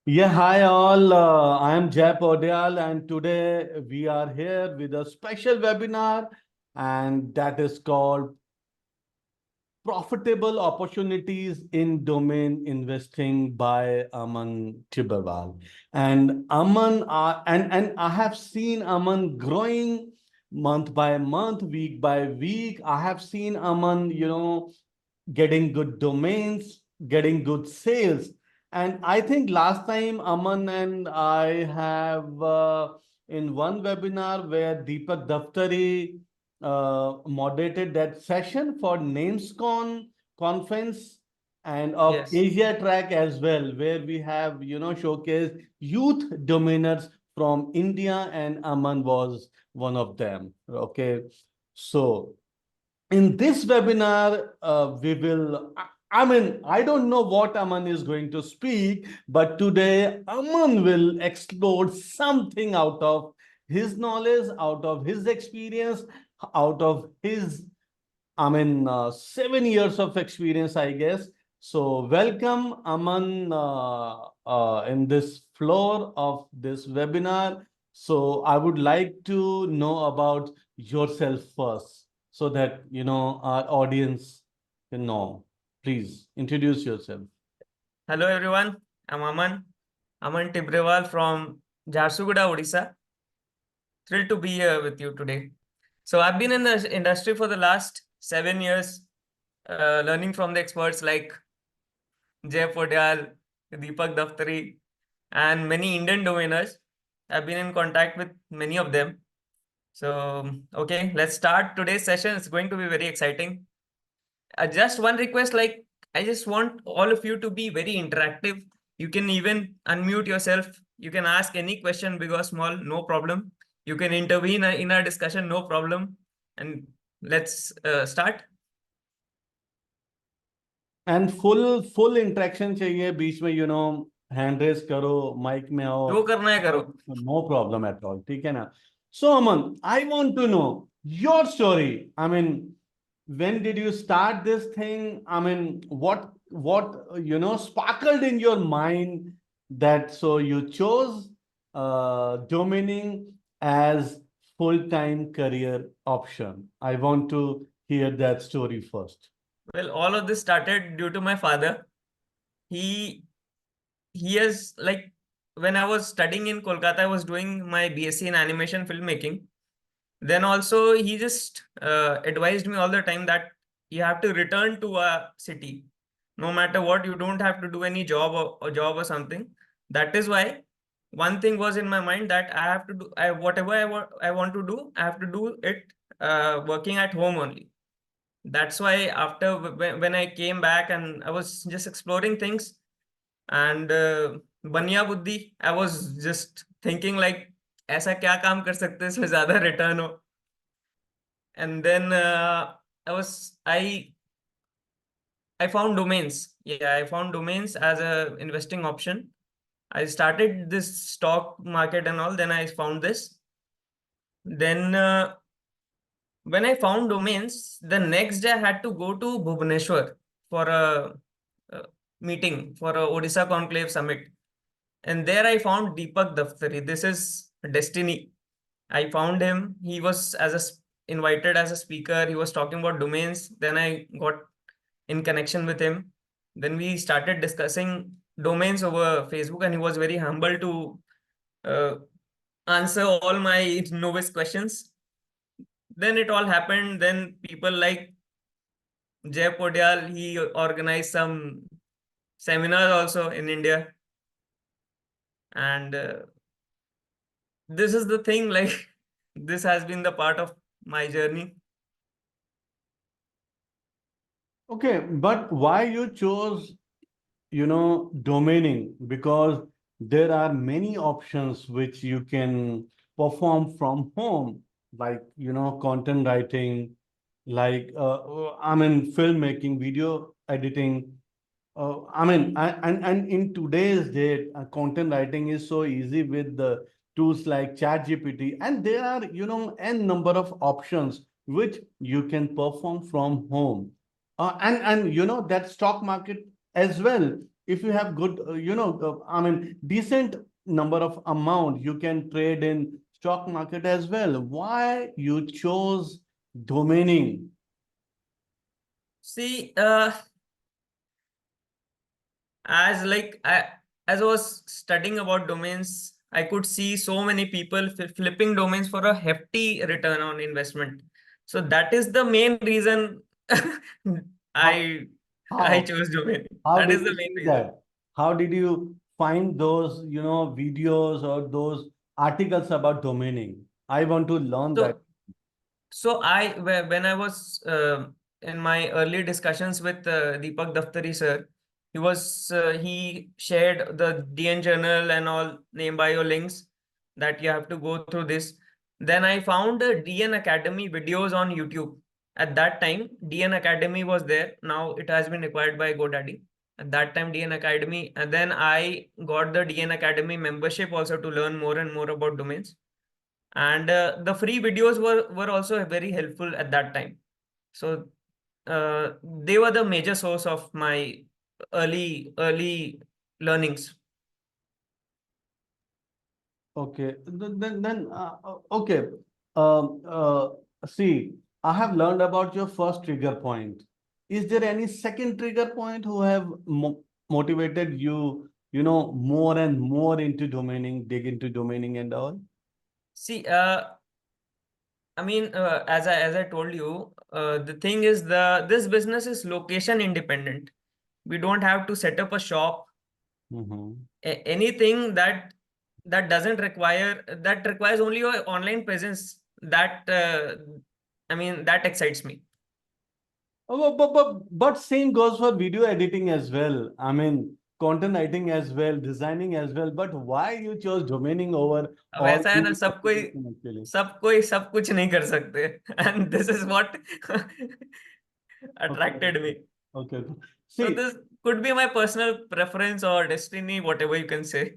Yeah, hi all. I am Jay Podial, and today we are here with a special webinar, and that is called Profitable Opportunities in Domain Investing by Aman Tibrewal. And and I have seen Aman growing month by month, week by week. I have seen Aman, getting good domains, getting good sales. And I think last time Aman and I have in one webinar where Deepak Daftari moderated that session for NamesCon conference and of Yes. Asia track as well, where we have, showcased youth domainers from India, and Aman was one of them. Okay. So in this webinar, we will, I don't know what Aman is going to speak, but today Aman will explore something out of his knowledge, out of his experience, out of his 7 years of experience, I guess. So welcome, Aman, in this floor of this webinar. So I would like to know about yourself first, so that our audience can know. Please introduce yourself. Hello, everyone. I'm Aman Tibrewal from Jharsuguda, Odisha. Thrilled to be here with you today. So, I've been in the industry for the last 7 years, learning from the experts like Jay Podyal, Deepak Daftari, and many Indian domainers. I've been in contact with many of them. So, okay, let's start today's session. It's going to be very exciting. Just one request, like I just want all of you to be very interactive. You can even unmute yourself. You can ask any question, big or small, no problem. You can intervene in our discussion, no problem. And let's start. And full interaction चाहिए बीच में hand raise करो mic में आओ जो करना है करो. No problem at all ठीक है ना so Aman I want to know your story I mean when did you start this thing what sparkled in your mind that so you chose domaining as full-time career option. I want to hear that story first. Well, all of this started due to my father. He he is like, when I was studying in Kolkata, I was doing my BSc in animation filmmaking. Then also he just advised me all the time that you have to return to a city. No matter what, you don't have to do any job or job or something. That is why one thing was in my mind that I have to do whatever I want to do, I have to do it working at home only. That's why after when I came back and I was just exploring things, and baniya buddhi, I was just thinking like ऐसा क्या काम कर सकते हैं इसमें ज्यादा return हो. And then I found domains. Yeah, I found domains as a investing option. I started this stock market and all, then I found this. Then when I found domains, the next day I had to go to Bhubaneswar for a meeting for a Odisha Conclave Summit. And there I found Deepak Daftari. This is destiny. I found him. He was invited as a speaker. He was talking about domains. Then I got in connection with him. Then we started discussing domains over Facebook, and he was very humble to uh, answer all my novice questions. Then it all happened. Then people like Jay Podyal, he organized some seminars also in India. And this is the thing, like, this has been the part of my journey. Okay, but why you chose, domaining? Because there are many options which you can perform from home, like, content writing, like, filmmaking, video editing. And in today's date, content writing is so easy with the tools like ChatGPT, and there are, n number of options which you can perform from home. And that stock market as well. if you have good, I mean, decent number of amount, you can trade in stock market as well. Why you chose domaining? See, as I was studying about domains, I could see so many people flipping domains for a hefty return on investment. So that is the main reason How, I I how, chose domain. how That did is you the main see reason. that? How did you find those, videos or those articles about domaining? I want to learn that. So when I was in my early discussions with Deepak Daftari sir, he shared the DN journal and all name bio links that you have to go through this. Then I found DN Academy videos on YouTube. At that time, DN Academy was there. Now it has been acquired by GoDaddy. At that time, DN Academy, and then I got the DN Academy membership also to learn more and more about domains. And the free videos were also very helpful at that time. So they were the major source of my early learnings. Okay, okay. Um, uh, See, I have learned about your first trigger point. Is there any second trigger point who have motivated you, more and more into domaining, dig into domaining and all? See, I mean, as I told you, the thing is this business is location independent. We don't have to set up a shop. Mm-hmm. Anything that requires only your online presence. That excites me. But same goes for video editing as well. I mean, content writing as well, designing as well. But why you chose domaining over अब all ऐसा है ना, these applications actually? सब कोई सब कुछ नहीं कर सकते. And this is what Okay, attracted me. okay. So See, this could be my personal preference or destiny, whatever you can say.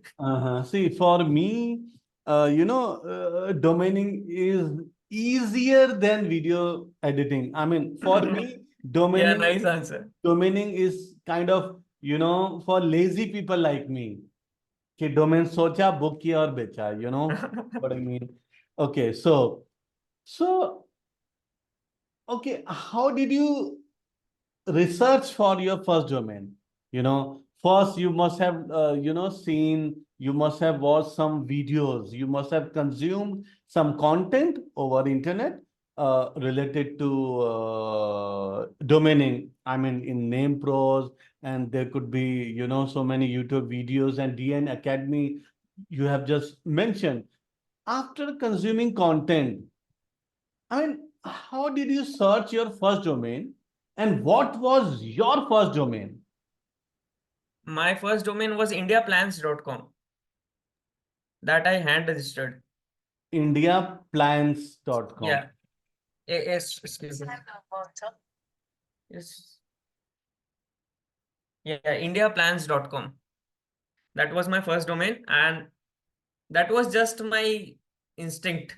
See, for me, domaining is easier than video editing. I mean, for me, Yeah, domaining nice answer. domaining is kind of, for lazy people like me. कि domain सोचा book किया और बेचा, what I mean. Okay, so okay, how did you research for your first domain? First you must have, seen, you must have watched some videos, you must have consumed some content over internet related to domaining. I mean, in name pros, and there could be, so many YouTube videos and DN Academy you have just mentioned. After consuming content, I mean, how did you search your first domain? And what was your first domain? My first domain was indiaplans.com that I hand registered. Indiaplans.com. Yeah. Yes, excuse me. Yes. Yeah, indiaplans.com. That was my first domain, and that was just my instinct.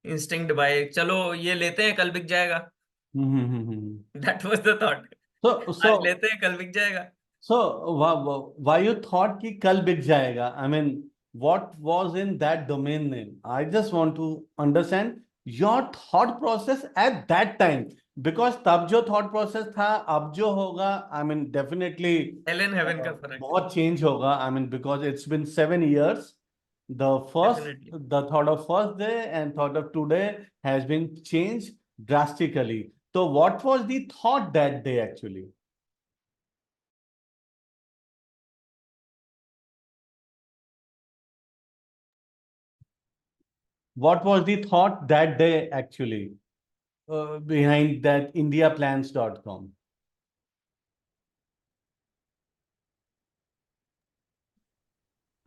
Instinct by चलो ये लेते हैं कल बिक जाएगा. Mm-hmm. That was the thought. So, आज so, लेते हैं कल बिक जाएगा. why you thought कि कल बिक जाएगा? I mean, what was in that domain name? I just want to understand your thought process at that time. Because तब जो thought process था, अब जो होगा, I mean, definitely Hell and heaven का फर्क. बहुत change होगा. I mean, because it's been 7 years. Definitely. The thought of first day and thought of today has been changed drastically. So what was the thought that day actually? What was the thought that day actually behind that indiaplans.com?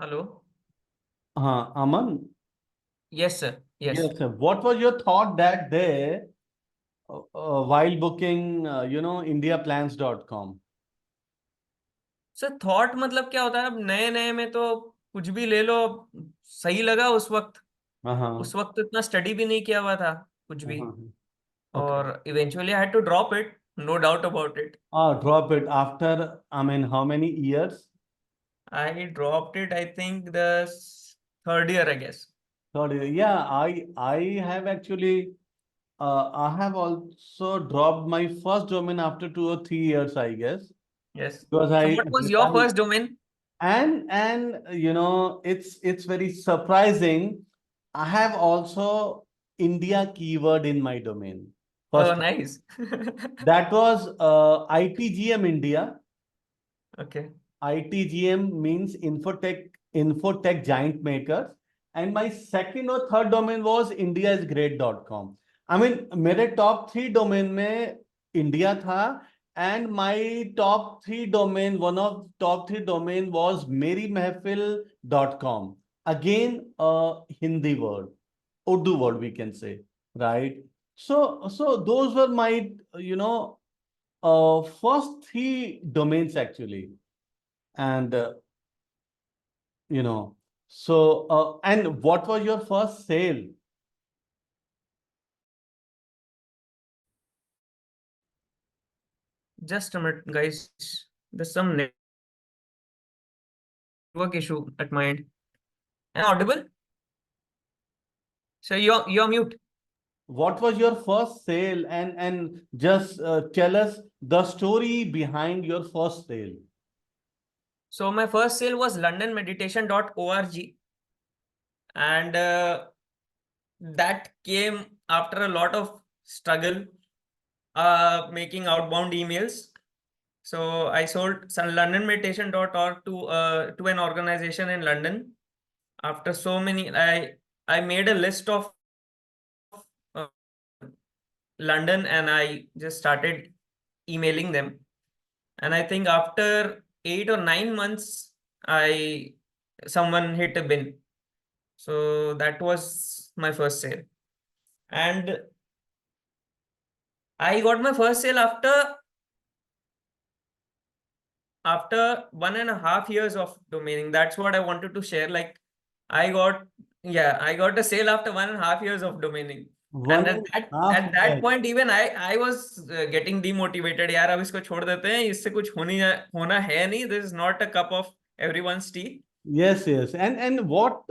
Hello. Aman, Yes, sir. Yes. yes, sir. What was your thought that day while booking, indiaplans.com? Sir thought मतलब क्या होता है, अब नए नए में तो कुछ भी ले लो. सही लगा उस वक्त. Uh-huh. उस वक्त तो इतना स्टडी भी नहीं किया हुआ था कुछ भी. Uh-huh. Okay. और eventually I had to drop it, no doubt about it. Drop it after, I mean, how many years? I dropped it, I think third year, I guess. Third year. Yeah, I have actually I have also dropped my first domain after 2 or 3 years, I guess. Yes. Because So I what was your realized first domain? and it's very surprising. I have also India keyword in my domain. Oh, First, nice. that was ITGM India. Okay. ITGM means infotech giant makers. And my second or third domain was indiaisgreat.com. I mean, मेरे top three domain में India था, and my top three domain, one of top three domain was merimehfil.com. Again, a Hindi word, Urdu word we can say, right? So those were my, first three domains actually. And you know and what was your first sale? Just a minute, guys. There's some network issue at my end. Am I audible? So you're mute. What was your first sale? And just tell us the story behind your first sale. So my first sale was londonmeditation.org, and that came after a lot of struggle, making outbound emails. So I sold some londonmeditation.org to an organization in London. After so many, I made a list of London, and I just started emailing them. And I think after 8 or 9 months, I someone hit a bin. So that was my first sale. And I got my first sale after 1.5 years of domaining. That's what I wanted to share. Like I got, yeah, I got a sale after 1.5 years of domaining. One And at and that a half at that years. point, even I was getting demotivated. यार अब इसको छोड़ देते हैं, इससे कुछ होना है नहीं. This is not a cup of everyone's tea. Yes. And what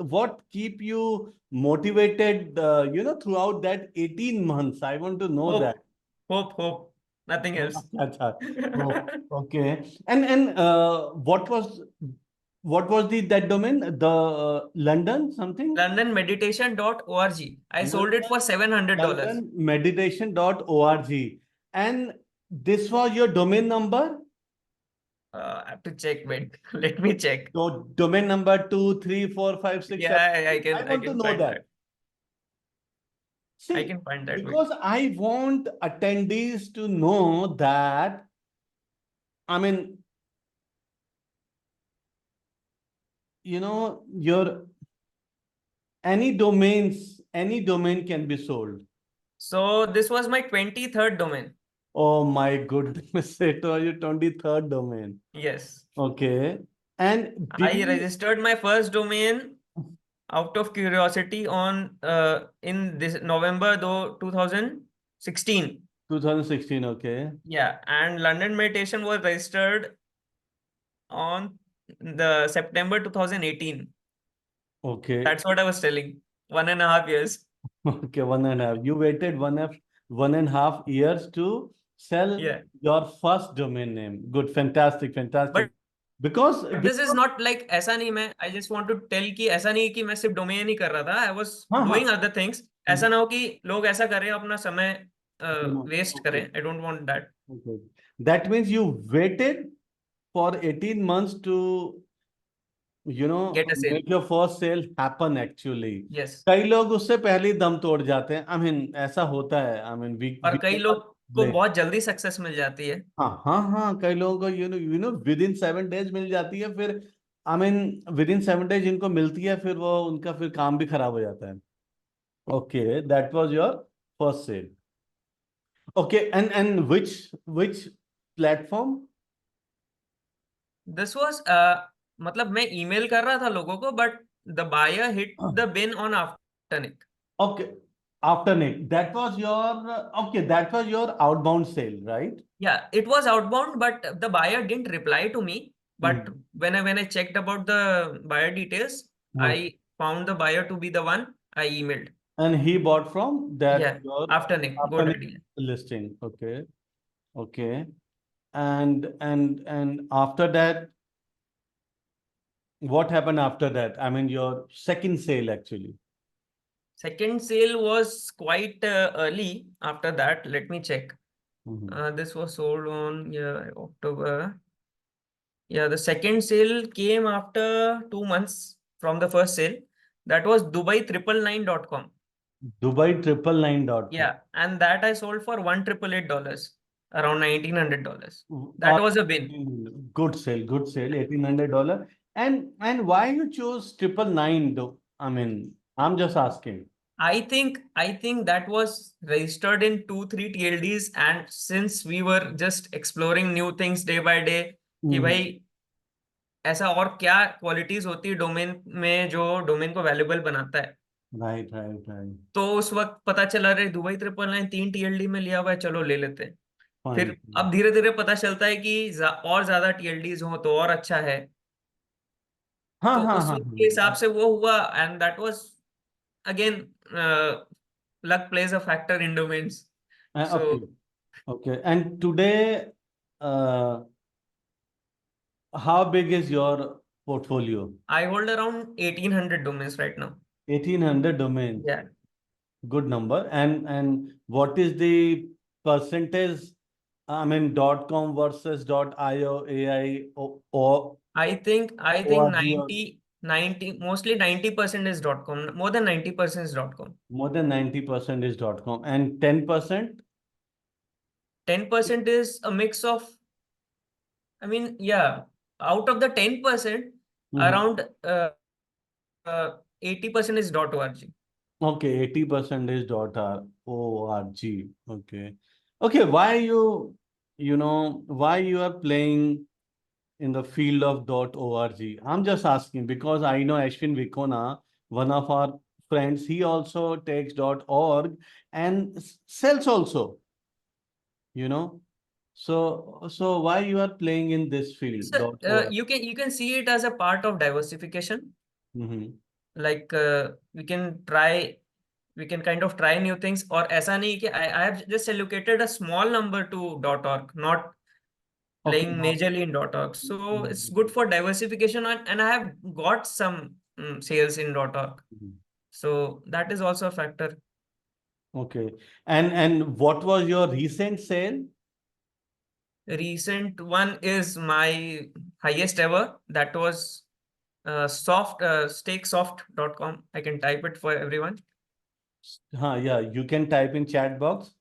keep you motivated throughout that 18 months? I want to know that. Hope, hope, nothing else. Acha. Oh, okay. And what was the that domain? The London something? LondonMeditation.org. I sold it London, for $700. LondonMeditation.org. And this was your domain number? I have to check. Wait, let me check. So domain number 2, 3, 4, 5, 6, 7. Yeah, I I want to can know find that. that. I See, can find that. Wait. because I want attendees to know that, I mean, your any domain can be sold. So this was my 23rd domain. Oh my goodness, it was your 23rd domain. Yes. Okay. And did I you registered my first domain out of curiosity on in this November though 2016. 2016, okay. Yeah, and London Meditation was registered on the September 2018. Okay. That's what I was telling. 1.5 years. Okay, 1.5. You waited 1.5 years to sell Yeah. your first domain name. Good, fantastic, fantastic. But Because this is because not like ऐसा नहीं मैं I just want to tell कि ऐसा नहीं कि मैं सिर्फ domain ही कर रहा था. I was हाँ. doing other things. ऐसा ना हो कि लोग ऐसा करें अपना समय वेस्ट Okay. करें. I don't want that. Okay. That means you waited for 18 months to Get a sale. make your first sale happen actually. Yes. कई लोग उससे पहले ही दम तोड़ जाते हैं. I mean ऐसा होता है. I mean और we कई cannot लोग को blame. बहुत जल्दी सक्सेस मिल जाती है. हाँ, कई लोगों को within 7 days मिल जाती है. फिर I mean within 7 days जिनको मिलती है फिर वो उनका फिर काम भी खराब हो जाता है. Okay, that was your first sale. Okay, and which platform? This was मतलब मैं ईमेल कर रहा था लोगों को, but the buyer hit the bin on Afternic. Okay, after Nick, that was your outbound sale, right? Yeah, it was outbound, but the buyer didn't reply to me. But when I checked about the buyer details, Mhm. I found the buyer to be the one I emailed. And he bought from that Yeah, your after Nick, after GoDaddy. listing. Okay. Okay. And after that, what happened after that? I mean, your second sale actually. Second sale was quite early after that. Let me check. Mhm. This was sold on, yeah, October. Yeah, the second sale came after 2 months from the first sale. That was Dubai999.com. Dubai999.com. Yeah, and that I sold for $1,888, around $1,900. That Or was a win. good sale, $1,800. And why you choose 999 though? I mean, I'm just asking. I think that was registered in 2-3 TLDs, and since we were just exploring new things day by day, कि Mhm. भाई ऐसा और क्या qualities होती है domain में जो domain को वैल्यूबल बनाता है। Right, right, right. तो उस वक्त पता चला रे Dubai999 3 TLD में लिया हुआ है, चलो ले लेते हैं। Fine. फिर अब धीरे धीरे पता चलता है कि और ज्यादा TLDs हो तो और अच्छा है। हाँ तो हाँ उस हाँ वक्त के हिसाब हाँ. से वो हुआ, and that was again luck plays a factor in domains. Okay, So okay. And today, uh, how big is your portfolio? I hold around 1,800 domains right now. 1,800 domains. Yeah. Good number. And what is the percentage? I mean, .com versus .io, AI, or I think org, or 90 mostly 90% is .com. More than 90% is .com. more than 90% is .com, and 10%. 10% is a mix of, I mean, yeah, out of the 10%, Mhm. around 80% is .org. Okay, 80% is .org. Okay. Okay, why why you are playing in the field of .org? I'm just asking because I know Ashwin Vikona, one of our friends, he also takes .org and sells also, you know. So why you are playing in this field, So .org? you can see it as a part of diversification. Mm-hmm. Like we can kind of try new things, or ऐसा नहीं कि I have just allocated a small number to .org, not Okay, playing now. majorly in .org. So it's good Mhm. for diversification, and I have got some sales in .org. Mhm. So that is also a factor. Okay. And what was your recent sale? Recent one is my highest ever. That was stakesoft.com. I can type it for everyone. Yeah, you can type in chat box.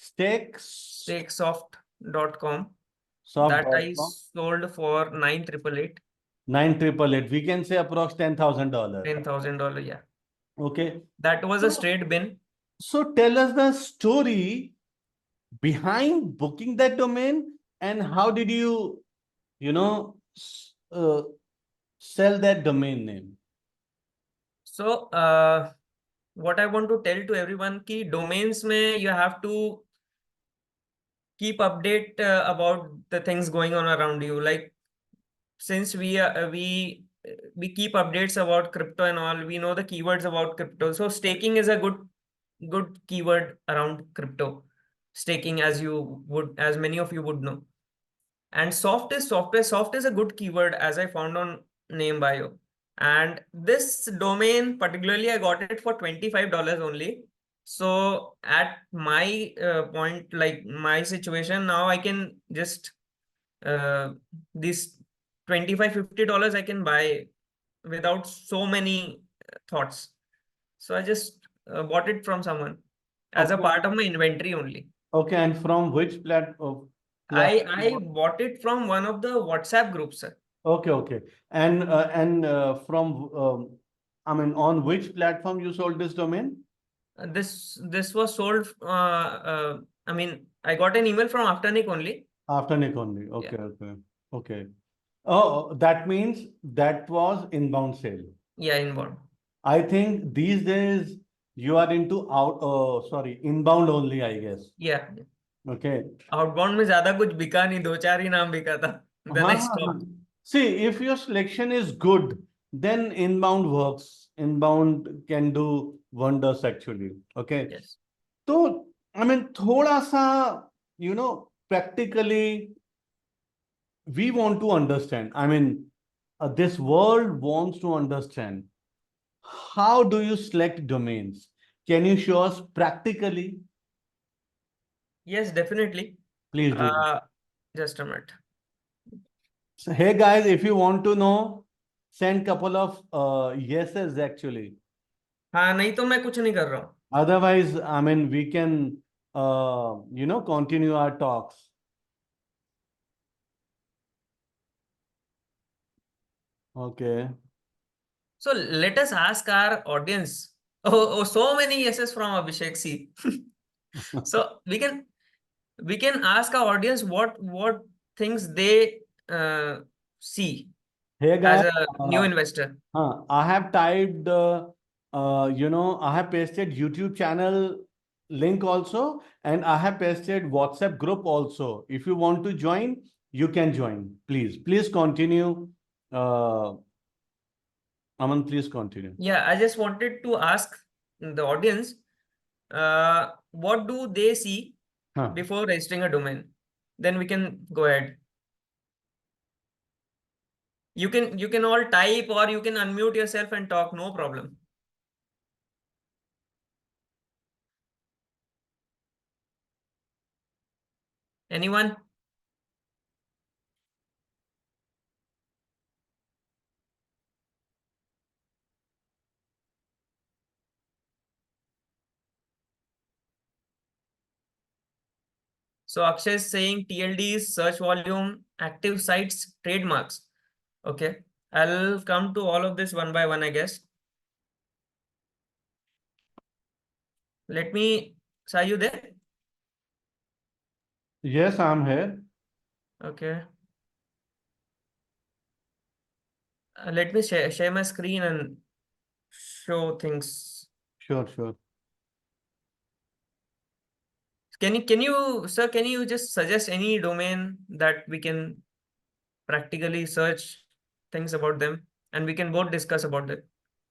Stakesoft.com. That I Stakesoft.com. sold for 9,888. 9,888. We can say approx $10,000. $10,000. Yeah. Okay. That was a So, straight bin. so tell us the story behind booking that domain and how did you know, sell that domain name? So, what I want to tell to everyone ki domains mein you have to keep update about the things going on around you. Like since we keep updates about crypto and all, we know the keywords about crypto. So staking is a good keyword around crypto. Staking, as many of you would know. And soft is software. Soft is a good keyword, as I found on name bio. And this domain particularly, I got it for $25 only. So at my point, like my situation now, I can just these 25-50 dollars I can buy without so many thoughts. So I just bought it from someone as a Okay. part of my inventory only. Okay. And from which I platform? bought it from one of the WhatsApp groups, sir. Okay, okay. And from I mean, on which platform you sold this domain? This was sold. I mean, I got an email from Afternic only. After Nick only. Yeah, Okay, okay, okay. Oh, that means that was inbound sale. yeah, inbound. I think these days you are into sorry, inbound only, I guess. Yeah, Okay. Outbound में ज्यादा कुछ बिका नहीं, दो चार ही नाम बिका था, हाँ देन आई हाँ हाँ. Stopped. See, if your selection is good, then inbound works. Inbound can do wonders actually. Okay. Yes. So, I mean, thoda sa, practically we want to understand. I mean, this world wants to understand how do you select domains? Can you show us practically? Yes, definitely. Please do. Uh, just a minute. So, hey guys, if you want to know, send couple of yeses actually. हाँ, नहीं तो मैं कुछ नहीं कर रहा हूँ. Otherwise, I mean, we can, continue our talks. Okay. So let us ask our audience. Oh, so many yeses from Abhishek. See, so we can ask our audience what things they see Hey as guys, a new investor. I have typed, I have pasted YouTube channel link also, and I have pasted WhatsApp group also. If you want to join, you can join. Please continue. Uh, Aman, please continue. Yeah, I just wanted to ask the audience, what do they see Huh. before registering a domain? Then we can go ahead. You can all type or you can unmute yourself and talk, no problem. Anyone? So Akshay is saying TLDs, search volume, active sites, trademarks. Okay. I'll come to all of this one by one, I guess. Let me, Sai, you there? Yes, I'm here. Okay. Let me share my screen and show things. Sure. Sir, can you just suggest any domain that we can practically search things about them and we can both discuss about it?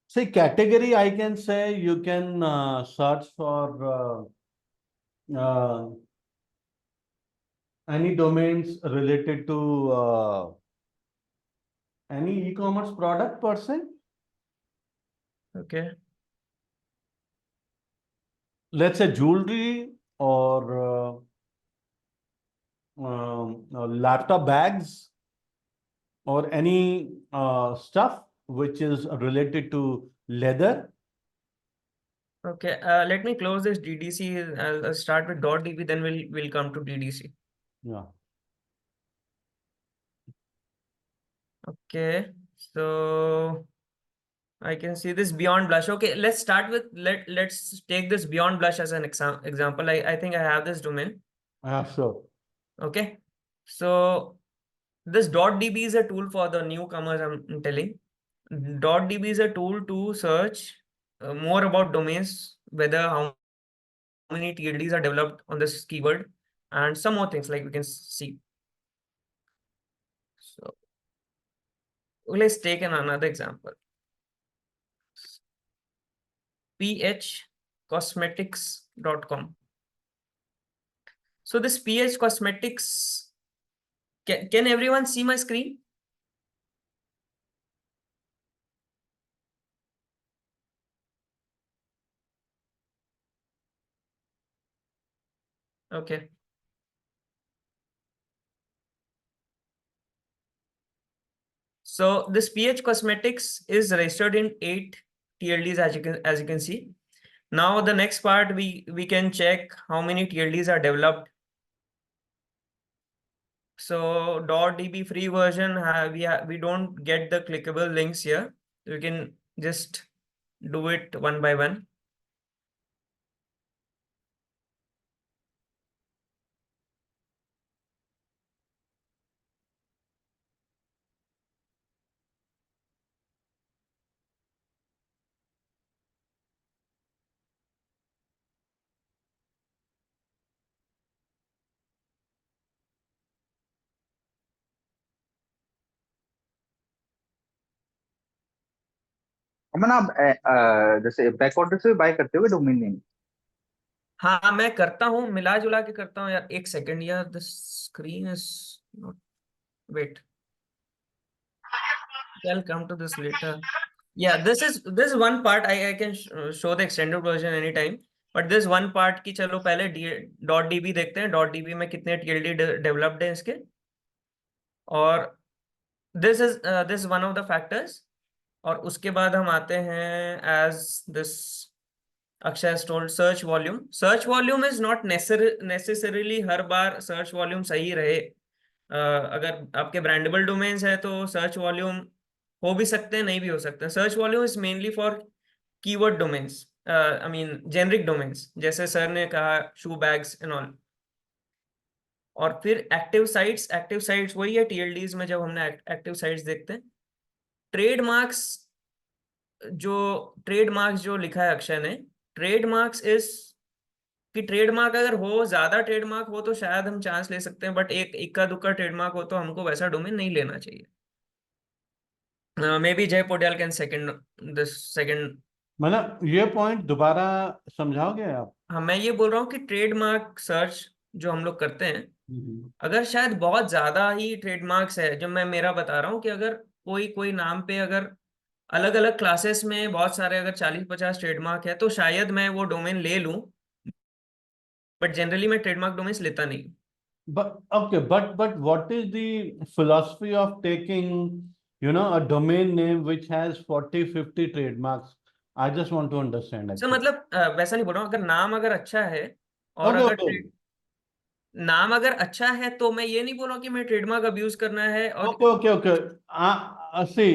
See, category, I can say you can search for any domains related to any e-commerce product per se. Okay. Let's say jewelry or laptop bags or any stuff which is related to leather. Okay. Let me close this DDC. I'll start with .db, then we'll come to DDC. Yeah. Okay. So I can see this Beyond Blush. Okay, let's start with let's take this Beyond Blush as an example. I think I have this domain. Yeah, sure. Okay. So this .db is a tool for the newcomers, I'm telling. .db is a tool to search more about domains, whether how many TLDs are developed on this keyword, and some more things like we can see. So let's take another example. phcosmetics.com. So this PH Cosmetics, can everyone see my screen? Okay. So this PH Cosmetics is registered in 8 TLDs as you can see. Now the next part we can check how many TLDs are developed. So .db free version we don't get the clickable links here. We can just do it one by one. अमन आप जैसे back order से bye करते हो domain name? हाँ मैं करता हूँ, मिला जुला के करता हूँ यार। एक सेकेंड यार, the screen is not, wait, I'll come to this later. Yeah, this is one part. I can show the extended version anytime. But this one part की चलो पहले डॉट डीबी देखते हैं, डॉट डीबी में कितने TLD developed हैं इसके। और this one of the factors. और उसके बाद हम आते हैं as this Akshay told search volume. Search volume is not necessarily हर बार सर्च वॉल्यूम सही रहे। अगर आपके ब्रांडेबल डोमेन्स है तो सर्च वॉल्यूम हो भी सकते हैं, नहीं भी हो सकते हैं। Search volume is mainly for keyword domains, I mean generic domains, जैसे सर ने कहा शू बैग्स एंड ऑल। और फिर एक्टिव साइट्स वही है टीएलडीज में जब हमने एक्टिव साइट्स देखते हैं। ट्रेडमार्क्स ट्रेडमार्क्स जो लिखा है अक्षय ने, ट्रेडमार्क्स इज कि ट्रेडमार्क अगर हो, ज्यादा ट्रेडमार्क हो तो शायद हम चांस ले सकते हैं, बट एक इक्का दुक्का ट्रेडमार्क हो तो हमको वैसा डोमेन नहीं लेना चाहिए। मे बी जय पोडियाल कैन सेकंड। मतलब ये पॉइंट दोबारा समझाओगे आप? हाँ मैं ये बोल रहा हूँ कि ट्रेडमार्क सर्च जो हम लोग करते हैं, हम्म। अगर शायद बहुत ज्यादा ही ट्रेडमार्क्स है, जो मैं मेरा बता रहा हूँ कि अगर कोई कोई नाम पे अगर अलग अलग क्लासेस में बहुत सारे अगर 40-50 ट्रेडमार्क है तो शायद मैं वो डोमेन ले लूं, बट जनरली मैं ट्रेडमार्क डोमेन्स लेता नहीं। But okay, but what is the philosophy of taking, a domain name which has 40-50 trademarks? I just want to understand sir actually. मतलब वैसा नहीं बोल रहा हूँ, अगर नाम अगर अच्छा है और Okay, अगर okay. नाम अगर अच्छा है तो मैं ये नहीं बोल रहा हूँ कि मैं ट्रेडमार्क अब्यूज करना है। और Okay, okay, okay. See,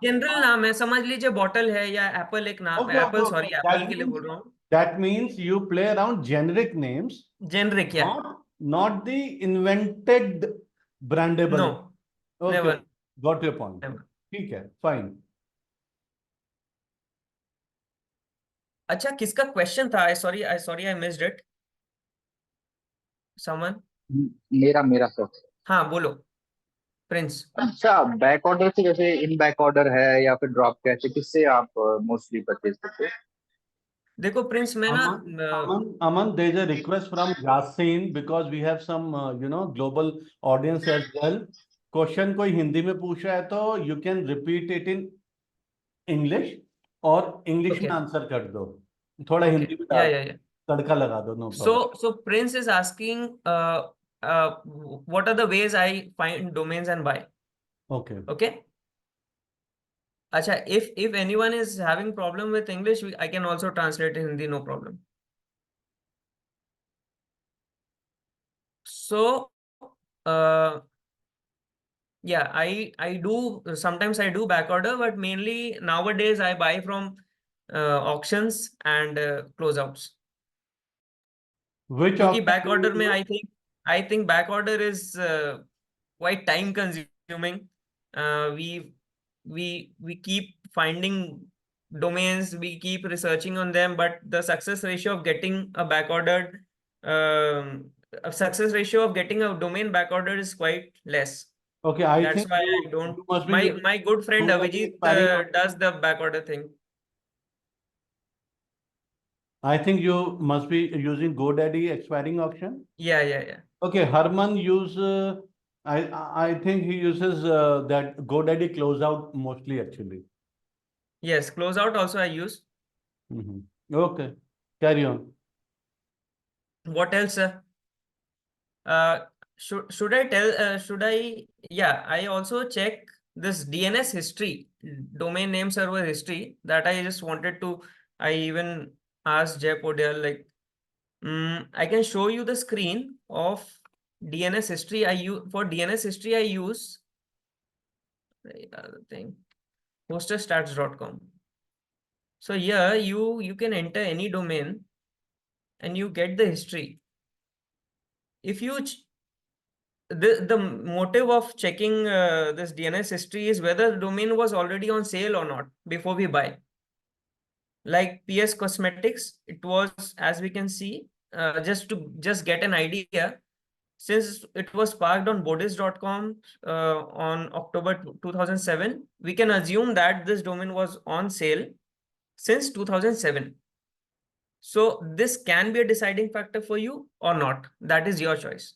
general नाम है, समझ लीजिए बॉटल है या एप्पल, एक नाम okay, okay, Apple, okay. Sorry Apple के लिए बोल रहा हूँ। That means you play around generic names, generic या not the invented no, brandable. Okay, never, okay. Got your point. Never. ठीक है, fine. अच्छा किसका क्वेश्चन था? I sorry I missed it. Someone. मेरा मेरा सर। हाँ बोलो प्रिंस। अच्छा, बैक ऑर्डर से जैसे इन बैक ऑर्डर है या फिर ड्रॉप कैसे, किससे आप मोस्टली परचेज करते हो? देखो प्रिंस, मैं ना Aman, there's a request from Yasin because we have some, global audience as well. Question कोई हिंदी में पूछ रहा है तो you can repeat it in English और English में ओके आंसर कर दो। थोड़ा ओके हिंदी में डाल, या तड़का लगा दो, no problem. so Prince is asking what are the ways I find domains and buy? Okay. Okay. अच्छा, if anyone is having problem with English, I can also translate in Hindi, no problem. So uh, yeah, I do sometimes I do back order, but mainly nowadays I buy from auctions and closeouts. Which क्योंकि option back do you order में use? I think back order is quite time consuming. Uh, we we we keep finding domains, we keep researching on them, but the success ratio of getting a back ordered um, a success ratio of getting a domain back ordered is quite less. Okay, I That's think why I you don't. must be My using good friend GoDaddy Avijit expiring does option. the back order thing. I think you must be using GoDaddy expiring option. Yeah. Okay, Harman use, I think he uses that GoDaddy closeout mostly actually. Yes, closeout also I use. Okay, carry on. What else, sir? Uh, should I tell? Should I? Yeah, I also check this DNS history, domain name server history. That I just wanted to. I even asked Jay Podial, like, I can show you the screen of DNS history. I use for DNS history. I use the other thing, hosterstats.com. So here you can enter any domain and you get the history. If you the motive of checking this DNS history is whether the domain was already on sale or not before we buy. Like PS Cosmetics, it was, as we can see, just to get an idea, since it was parked on bodis.com on October 2007, we can assume that this domain was on sale since 2007. So this can be a deciding factor for you or not. That is your choice.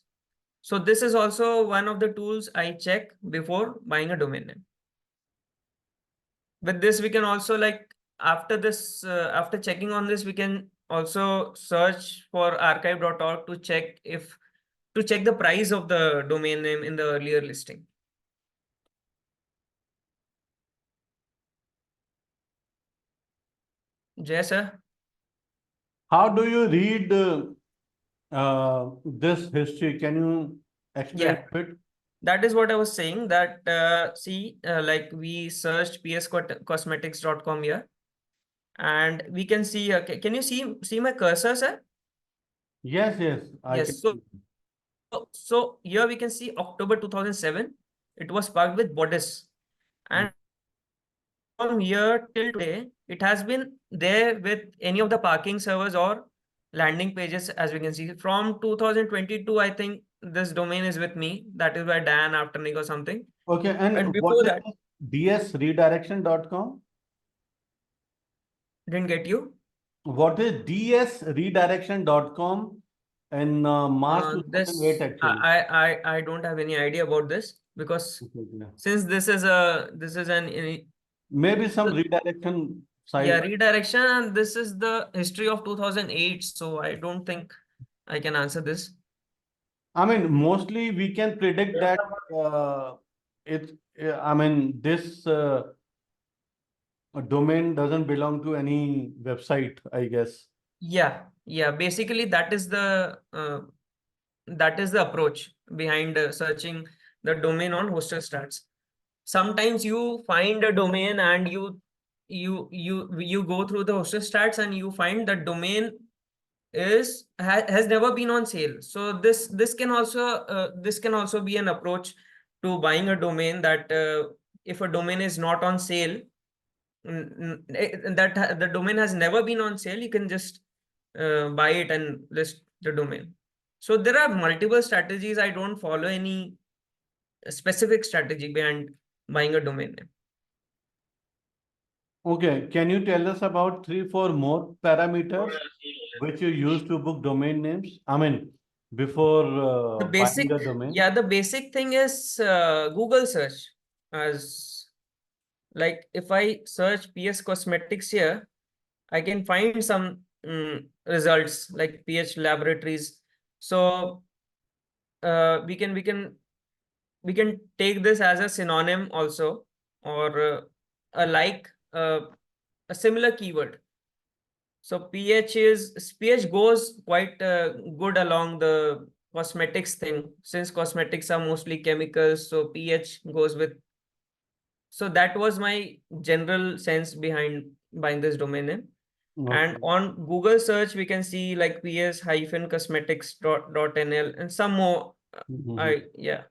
So this is also one of the tools I check before buying a domain name. With this, we can also, like, after this, after checking on this, we can also search for archive.org to check the price of the domain name in the earlier listing. Jay, sir? How do you read this history? Can you explain Yeah, a bit? that is what I was saying, that see, like we searched pscosmetics.com here, and we can see, can you see my cursor, sir? Yes, yes, I can. Yes, so here we can see October 2007, it was parked with bodice, and from here till today, it has been there with any of the parking servers or landing pages, as we can see. From 2022, I think this domain is with me. That is by Dan Afternick or something. Okay, and But what before is that, dsredirection.com? didn't get you. What is dsredirection.com in March 2008 This actually? I don't have any idea about this, because Okay, yeah. since this is an Maybe some redirection yeah, site. redirection, and this is the history of 2008, so I don't think I can answer this. I mean, mostly we can predict that it, I mean, this domain doesn't belong to any website, I guess. Yeah, basically that is the approach behind searching the domain on hostel stats. Sometimes you find a domain and you go through the hostel stats and you find the domain has never been on sale. So this can also be an approach to buying a domain, that if a domain is not on sale, that the domain has never been on sale, you can just buy it and list the domain. So there are multiple strategies. I don't follow any specific strategy behind buying a domain name. Okay, can you tell us about three, four more parameters which you use to book domain names? I mean, before The buying basic, the domain. yeah, the basic thing is Google search. As like if I search PS Cosmetics here, I can find some results like PH Laboratories. So we can take this as a synonym also, or a like a similar keyword. So pH goes quite good along the cosmetics thing, since cosmetics are mostly chemicals, so pH goes with. So that was my general sense behind buying this domain name. And Okay. on Google search, we can see like ps-cosmetics.nl and some more. Mhm. I Yeah.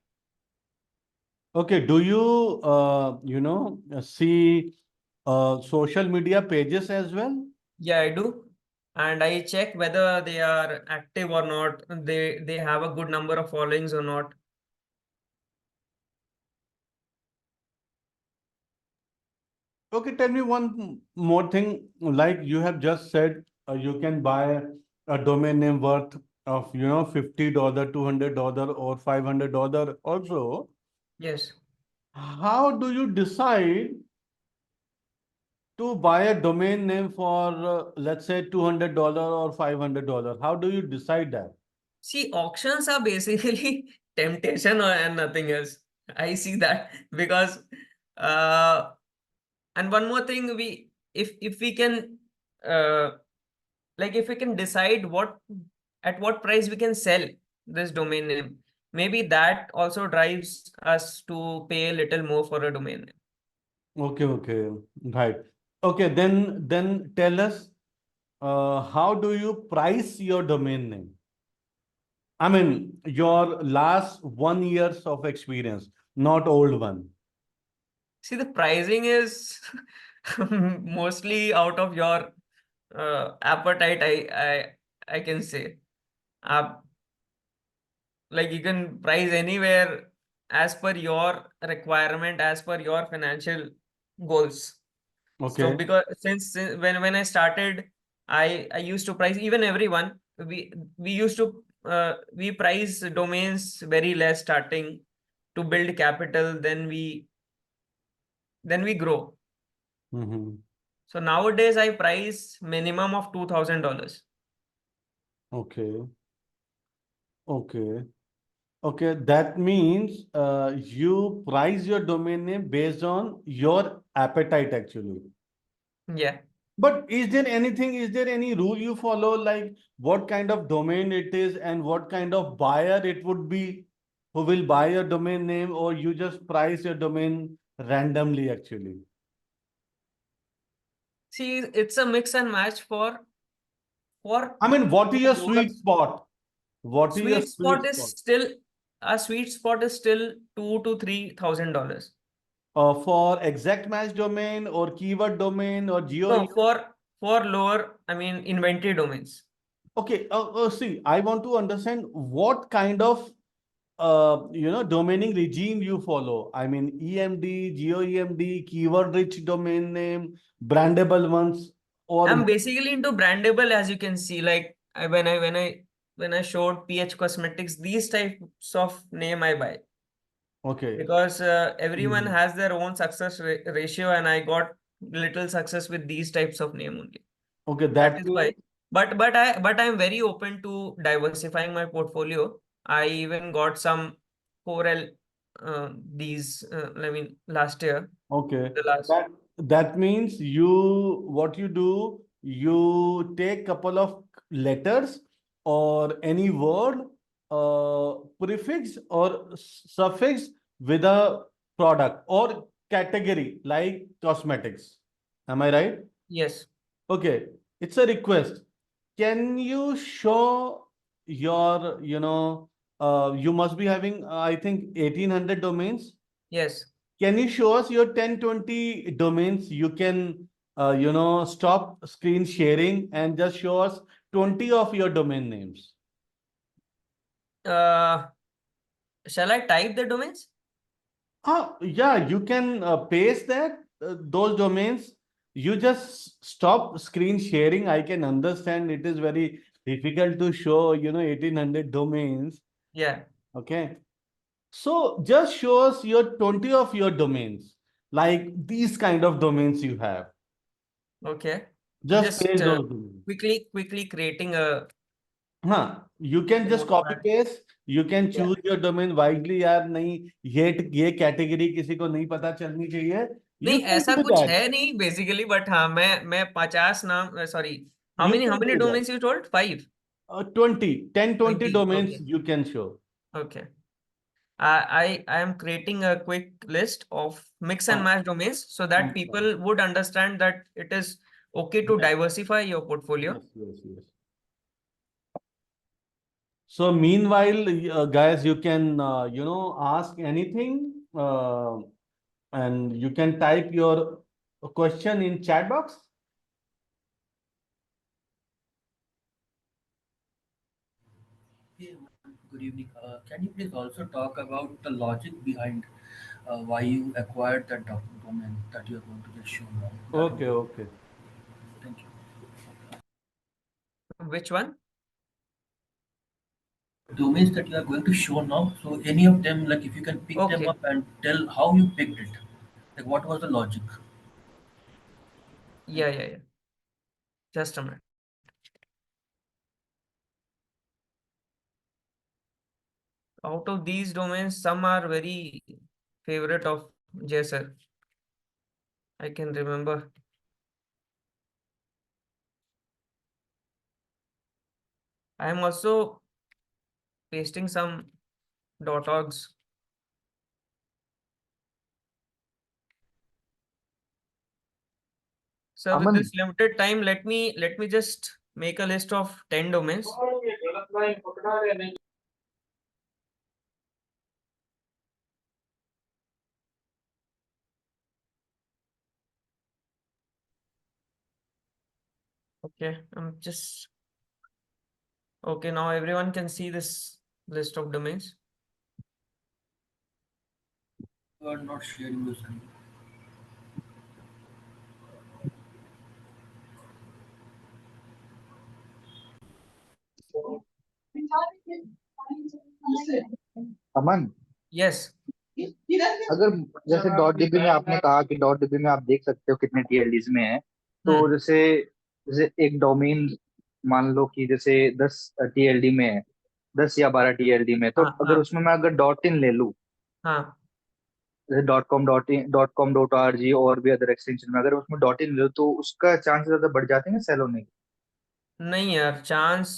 Okay, do you see social media pages as well? Yeah, I do. And I check whether they are active or not. They have a good number of followings or not. Okay, tell me one more thing. Like you have just said, you can buy a domain name worth of $50, $200, or $500 also. Yes. How do you decide to buy a domain name for let's say $200 or $500? How do you decide that? See, auctions are basically temptation and nothing else. I see that because uh and one more thing, we if we can uh like if we can decide what price we can sell this domain name, maybe that also drives us to pay a little more for a domain name. Okay, okay, right. Okay, then tell us how do you price your domain name? I mean, your last 1 years of experience, not old one. See, the pricing is mostly out of your appetite, I can say. Uh, Like you can price anywhere as per your requirement, as per your financial goals. So Okay. because since when I started, I used to price even everyone. We used to we price domains very less starting to build capital. Then we grow. Mm-hmm. So nowadays I price minimum of $2,000. Okay. Okay. Okay. That means you price your domain name based on your appetite actually. Yeah. But is there any rule you follow, like what kind of domain it is and what kind of buyer it would be who will buy your domain name, or you just price your domain randomly actually? See, it's a mix and match for I mean, what is your sweet those. spot? What is your Sweet sweet spot is spot? still a sweet spot is still $2,000 to $3,000. For exact match domain or keyword domain or geo? No, for lower, I mean inventory domains. Okay, see, I want to understand what kind of domaining regime you follow. I mean, EMD, GeoEMD, keyword rich domain name, brandable ones, or I'm basically into brandable, as you can see. Like when I showed PH Cosmetics, these types of name I buy okay. because everyone Mhm. has their own success ratio, and I got little success with these types of name only. Okay, That that is why. means But I'm very open to diversifying my portfolio. I even got some 4L I mean last year. okay. The last That means what you do, you take couple of letters or any word, prefix or suffix with a product or category like cosmetics. Am I right? Yes, Okay, it's a request. Can you show your, you must be having, I think, 1800 domains. yes. Can you show us your 1020 domains? You can, stop screen sharing and just show us 20 of your domain names. Uh, shall I type the domains? Yeah, you can paste those domains. You just stop screen sharing. I can understand it is very difficult to show, 1800 domains. Yeah. Okay. So just show us your 20 of your domains, like these kind of domains you have. Okay. I'm Just just paste those domains. quickly creating a You can just copy notepad. paste. You can Yeah. choose your domain wisely यार नहीं ये category किसी को नहीं पता चलनी चाहिए. नहीं, You can ऐसा do कुछ that. है नहीं बेसिकली, बट हाँ मैं 50 नाम, sorry, how You many how can many do that. Domains you told? 5? 10 20 20? domains Okay. you can show. Okay. I am creating a quick list of mix and Huh. match domains so that Fine. people would understand that it is okay to Yes, diversify your portfolio. yes, yes, yes. So meanwhile, guys, you can, ask anything, and you can type your question in chat box. Hey, good evening. Can you please also talk about the logic behind why you acquired that domain that you are going to just show now? That would Okay, be okay. thank you. Which one? Domains that you are going to show now. So any of them, like if you can pick them Okay. up and tell how you picked it, like what was the logic? Yeah, Thank you. yeah, yeah. Just a minute. Out of these domains, some are very favorite of JSR. I can remember. I am also pasting some .orgs. So with this Aman, limited time, let me just make a list of 10 domains. Okay, I'm just okay. Now everyone can see this list of domains. You are not sharing your screen. Aman, Yes. अगर जैसे dot dB में आपने कहा कि dot dB में आप देख सकते हो कितने टीएलडीज में है, तो Hmm. जैसे जैसे एक डोमेन मान लो कि जैसे 10 टीएलडी में है, 10 या 12 टीएलडी में, तो हाँ अगर हाँ उसमें मैं अगर डॉट इन ले लूँ, हाँ। जैसे .com.org और भी अदर एक्सटेंशन में अगर उसमें डॉट इन ले लूँ तो उसका चांस ज्यादा बढ़ जाते हैं सेल होने के। नहीं यार, चांस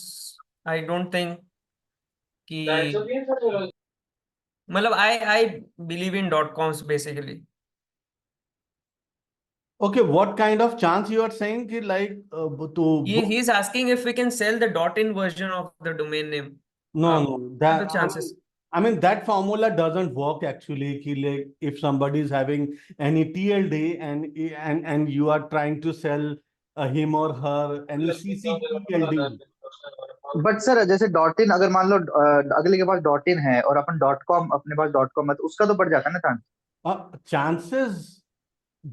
आई डोंट थिंक कि मतलब I believe in dot coms basically. Okay, what kind of chance you are saying कि like to He book? is asking if we can sell the dot in version of the domain name. No, Uh, no, what are that the chances? I mean that formula doesn't work actually. कि like if somebody is having any TLD and you are trying to sell him or her any CCTLD. But sir जैसे dot in अगर मान लो अगले के पास dot in है और अपन dot com अपने पास dot com है, तो उसका तो बढ़ जाता है ना चांस। Chances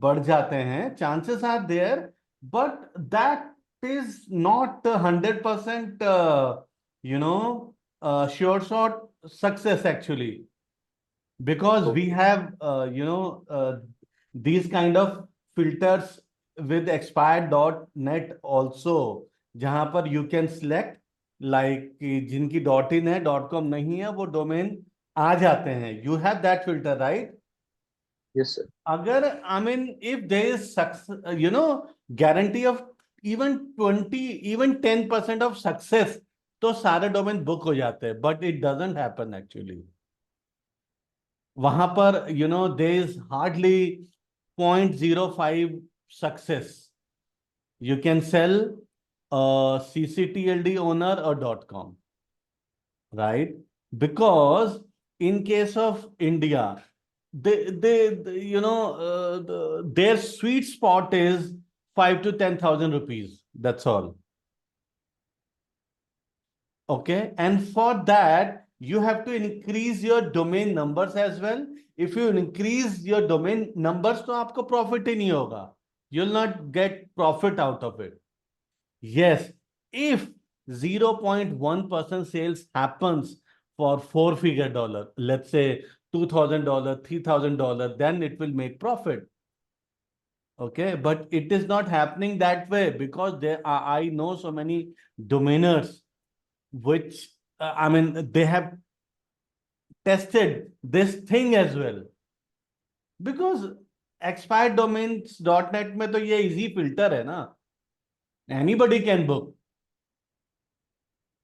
बढ़ जाते हैं, chances are there, but that is not 100% sure shot success actually, because we have these kind of filters with expired.net also, जहां पर you can select like कि जिनकी डॉट इन है डॉट कॉम नहीं है वो डोमेन आ जाते हैं. You have that filter, right? Yes sir. अगर I mean if there is success, guarantee of even 20 even 10% of success, तो सारे डोमेन बुक हो जाते हैं, but it doesn't happen actually. वहां पर there is hardly 0.05 success. You can sell a CCTLD owner or .com, right? Because in case of India, their sweet spot is 5 to 10,000 rupees. That's all. Okay. And for that, you have to increase your domain numbers as well. If you increase your domain numbers, तो आपको profit ही नहीं होगा. You'll not get profit out of it. Yes, if 0.1% sales happens for four-figure dollar, let's say $2,000, $3,000, then it will make profit. Okay, but it is not happening that way because there are, I know so many domainers which I mean they have tested this thing as well, because expired domains.net में तो ये easy filter है ना, anybody can book.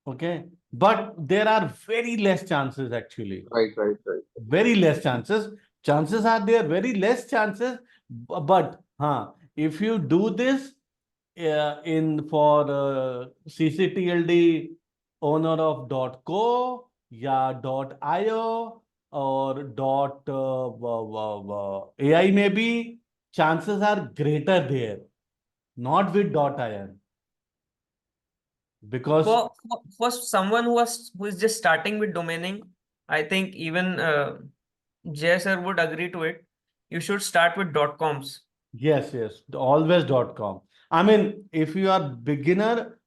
Okay, but there are very less chances actually. Right right right. Very less chances. Chances are there, very less chances. But if you do this in for CCTLD owner of .co या .io or .ai maybe, chances are greater there, not with .in, because For someone who is just starting with domaining, I think even Jay sir would agree to it. You should start with dot coms. yes, always .com. I mean, if you are beginner,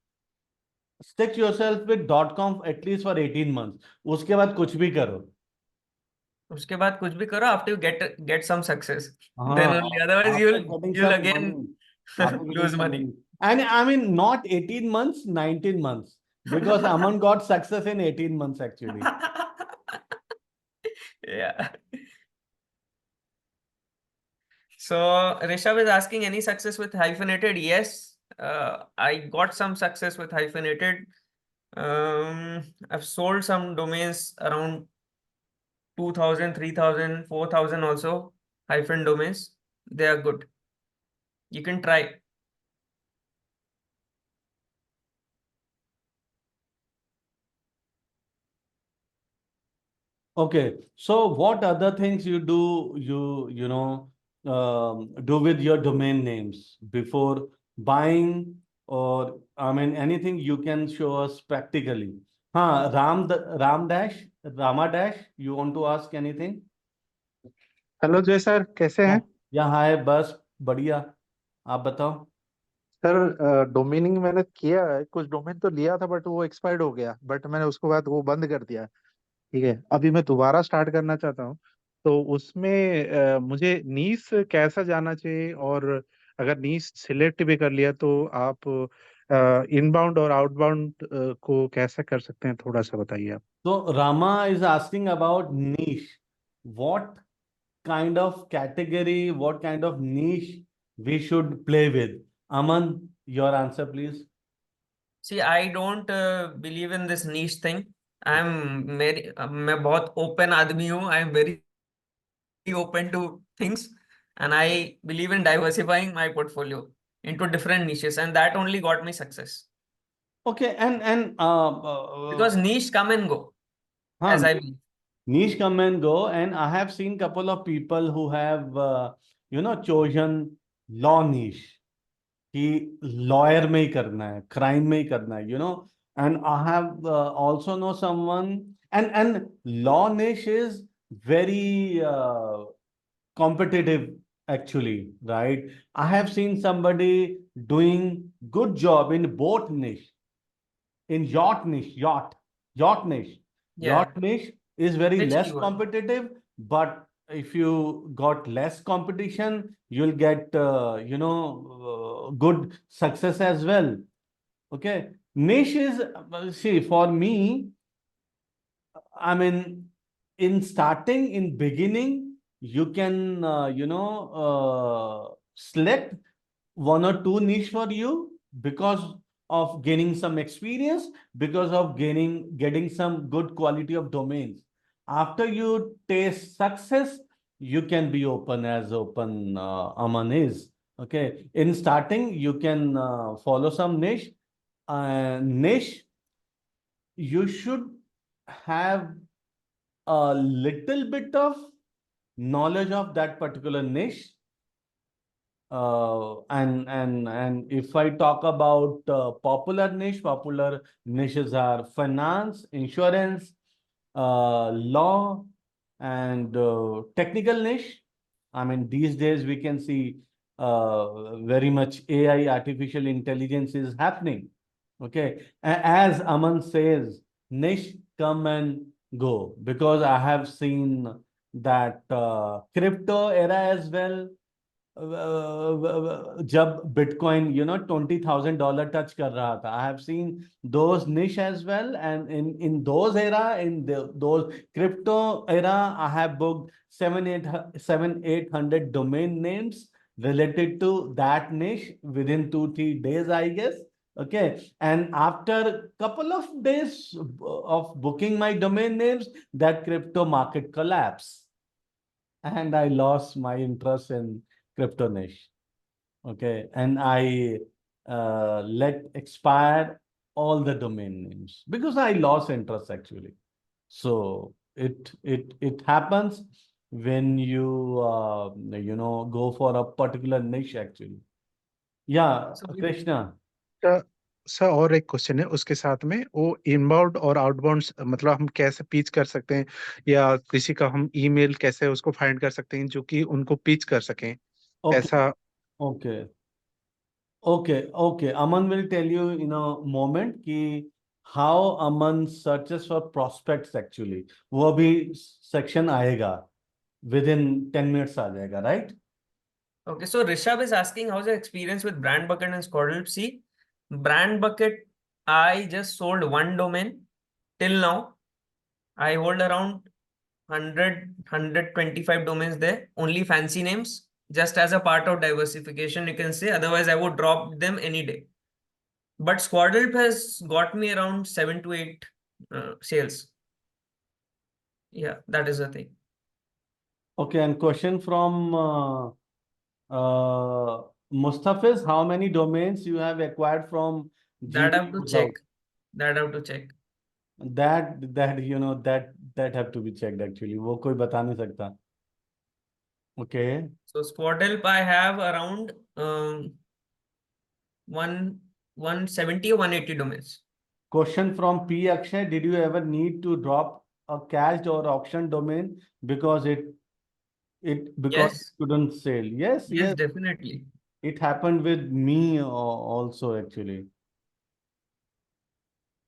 stick yourself with .com at least for 18 months. उसके बाद कुछ भी करो. उसके बाद कुछ भी करो after you get some success. Then हाँ, only, otherwise after getting you'll some again money, after getting lose some money. money. And I mean, not 18 months, 19 months. Because Aman got success in 18 months actually. Yeah. So Rishabh is asking any success with hyphenated? Yes, I got some success with hyphenated. I've sold some domains around 2,000, 3,000, 4,000 also, hyphen domains. They are good. You can try. Okay, so what other things you do, do with your domain names before buying, or I mean anything you can show us practically. हाँ, Rama Dash, you want to ask anything? Hello जय sir, कैसे हैं? या हाय, बस बढ़िया, आप बताओ। Sir डोमेनिंग मैंने किया है, कुछ डोमेन तो लिया था बट वो एक्सपायर्ड हो गया, बट मैंने उसके बाद वो बंद कर दिया। ठीक है, अभी मैं दोबारा स्टार्ट करना चाहता हूँ। तो उसमें मुझे नीश कैसा जाना चाहिए, और अगर नीश सिलेक्ट भी कर लिया तो आप इनबाउंड और आउटबाउंड को कैसे कर सकते हैं, थोड़ा सा बताइए आप। So Rama is asking about niche. What kind of category, what kind of niche we should play with? Aman, your answer, please. See, I don't believe in this niche thing. मैं बहुत open आदमी हूँ. I am very open to things, and I believe in diversifying my portfolio into different niches, and that only got me success. Okay, Because niche come and go, as हाँ, I believe. niche come and go, and I have seen couple of people who have chosen law niche. कि lawyer में ही करना है, crime में ही करना है, and I have also know someone, and law निश is very competitive actually, right? I have seen somebody doing good job in boat niche, in yacht niche, yacht niche. Yeah, Yacht niche is very rich less keyword. competitive, but if you got less competition, you'll get good success as well. Okay, niche is see, for me, I mean, in starting, in beginning, you can select one or two niche for you because of gaining some experience, because of getting some good quality of domains. After you taste success, you can be open, as open Aman is. Okay, in starting, you can follow some niche. Niche, you should have a little bit of knowledge of that particular niche. And if I talk about popular niches are finance, insurance, law, and technical niche. I mean, these days we can see very much AI, artificial intelligence is happening. Okay, as Aman says, niche come and go, because I have seen that crypto era as well. जब bitcoin $20,000 touch कर रहा था, I have seen those niche as well, and in those era, in those crypto era, I have booked 700-800 domain names related to that niche within 2-3 days, I guess. Okay, and after couple of days of booking my domain names, that crypto market collapsed, and I lost my interest in crypto niche. Okay, and I let expire all the domain names because I lost interest actually. So it happens when you go for a particular niche actually. Yeah, So Krishna. Sir sir, और एक question है उसके साथ में, वो inbound और outbound मतलब हम कैसे पिच कर सकते हैं, या किसी का हम ईमेल कैसे उसको फाइंड कर सकते हैं जो कि उनको पिच कर सकें, Okay, ऐसा। okay, okay. Aman will tell you in a moment कि how Aman searches for prospects actually. वो अभी section आएगा, within 10 minutes आ जाएगा, right? okay, so Rishabh is asking how's your experience with Brand Bucket and Squaddle. See, Brand Bucket, I just sold one domain till now. I hold around 125 domains there, only fancy names, just as a part of diversification, you can say. Otherwise, I would drop them any day. But Squaddle has got me around 7 to 8 sales. Yeah, that is the thing. Okay, and question from Mustafiz, how many domains you have acquired from That I have GB to 2000? check. That I have to check. That have to be checked actually. वो कोई बता नहीं सकता. Okay. So Squaddle I have around one 170 or 180 domains. Question from P. Akshay, did you ever need to drop a cached or auction domain because because it Yes, couldn't sell? Yes, yes, yes. definitely. It happened with me also actually.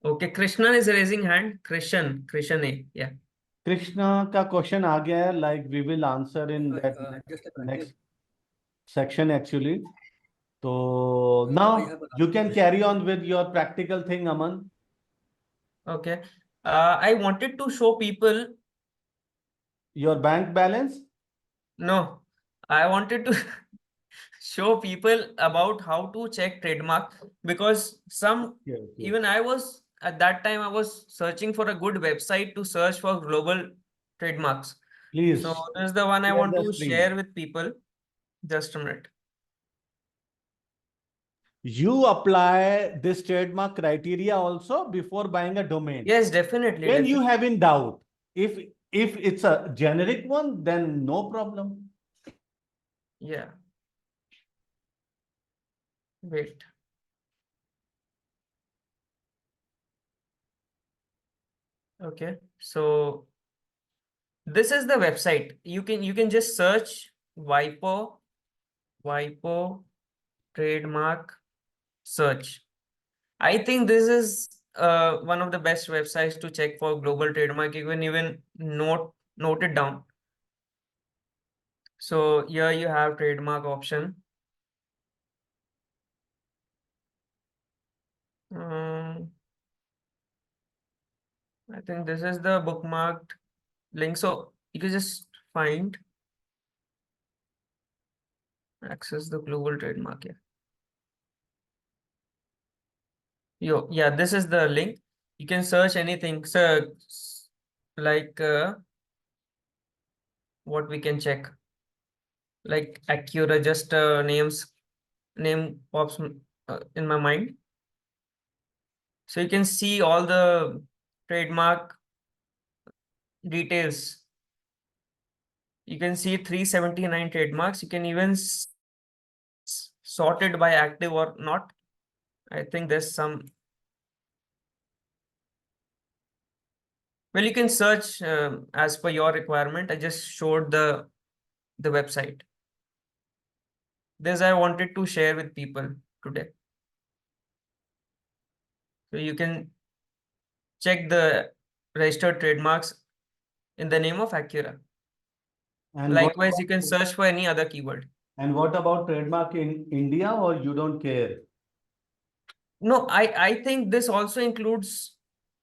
Okay, Krishna is raising hand. Krishan A. Yeah. Krishna का question आ गया है, like we will answer in that Just a next continue. section actually. So I now have another you can question. carry on with your practical thing, Aman. Okay. I wanted to show people. Your bank balance. No, I wanted to show people about how to check trademark, because Yes, yes. even I was at that time I was searching for a good website to search for global trademarks. Please So this is the one I share want the to screen. share with people. Just a minute. You apply this trademark criteria also before buying a domain. Yes, definitely. When you Definitely. have in doubt, if it's a generic one, then no problem. Yeah. Wait. Okay. So this is the website. You can just search WIPO trademark search. I think this is one of the best websites to check for global trademark. You can even note it down. So here you have trademark option. I think this is the bookmarked link. So you can just find access the global trademark here. Yeah, this is the link. You can search anything. So like what we can check, like Acura, just name pops in my mind. So you can see all the trademark details. You can see 379 trademarks. You can even sort it by active or not. I think there's some. Well, you can search as per your requirement. I just showed the website. This I wanted to share with people today. So you can check the registered trademarks in the name of Acura. And Likewise, you can search for any other keyword. what about trademark in India, or you don't care? No, I think this also includes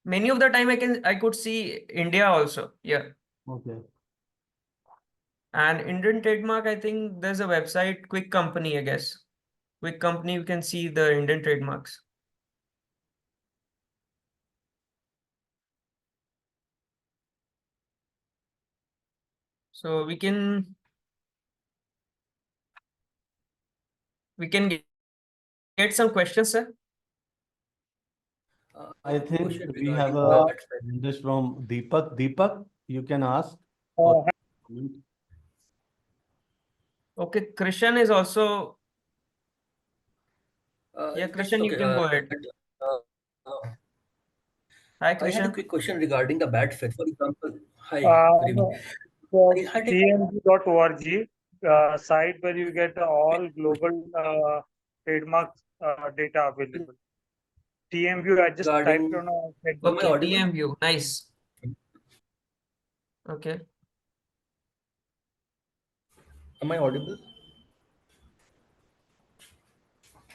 many of the time I could see India also. Yeah. Okay. And Indian trademark, I think there's a website, Quick Company, I guess. Quick Company, you can see the Indian trademarks. So we can get some questions, sir. I I have a think question we have regarding a the bad faith. this from Deepak. Deepak, you can ask. Uh, Okay, Krishan is also. Yeah, That's Krishan, you okay. can go ahead. Uh, uh, Hi, I had a Krishan. quick question regarding the bad faith. For example, hi, good evening. no, the I had a tmg.org site where you get all global trademark data available. TMView, I just typed regarding. on a Am I Okay, ChatGPT. audible? TM view. Nice. Okay. Am I audible?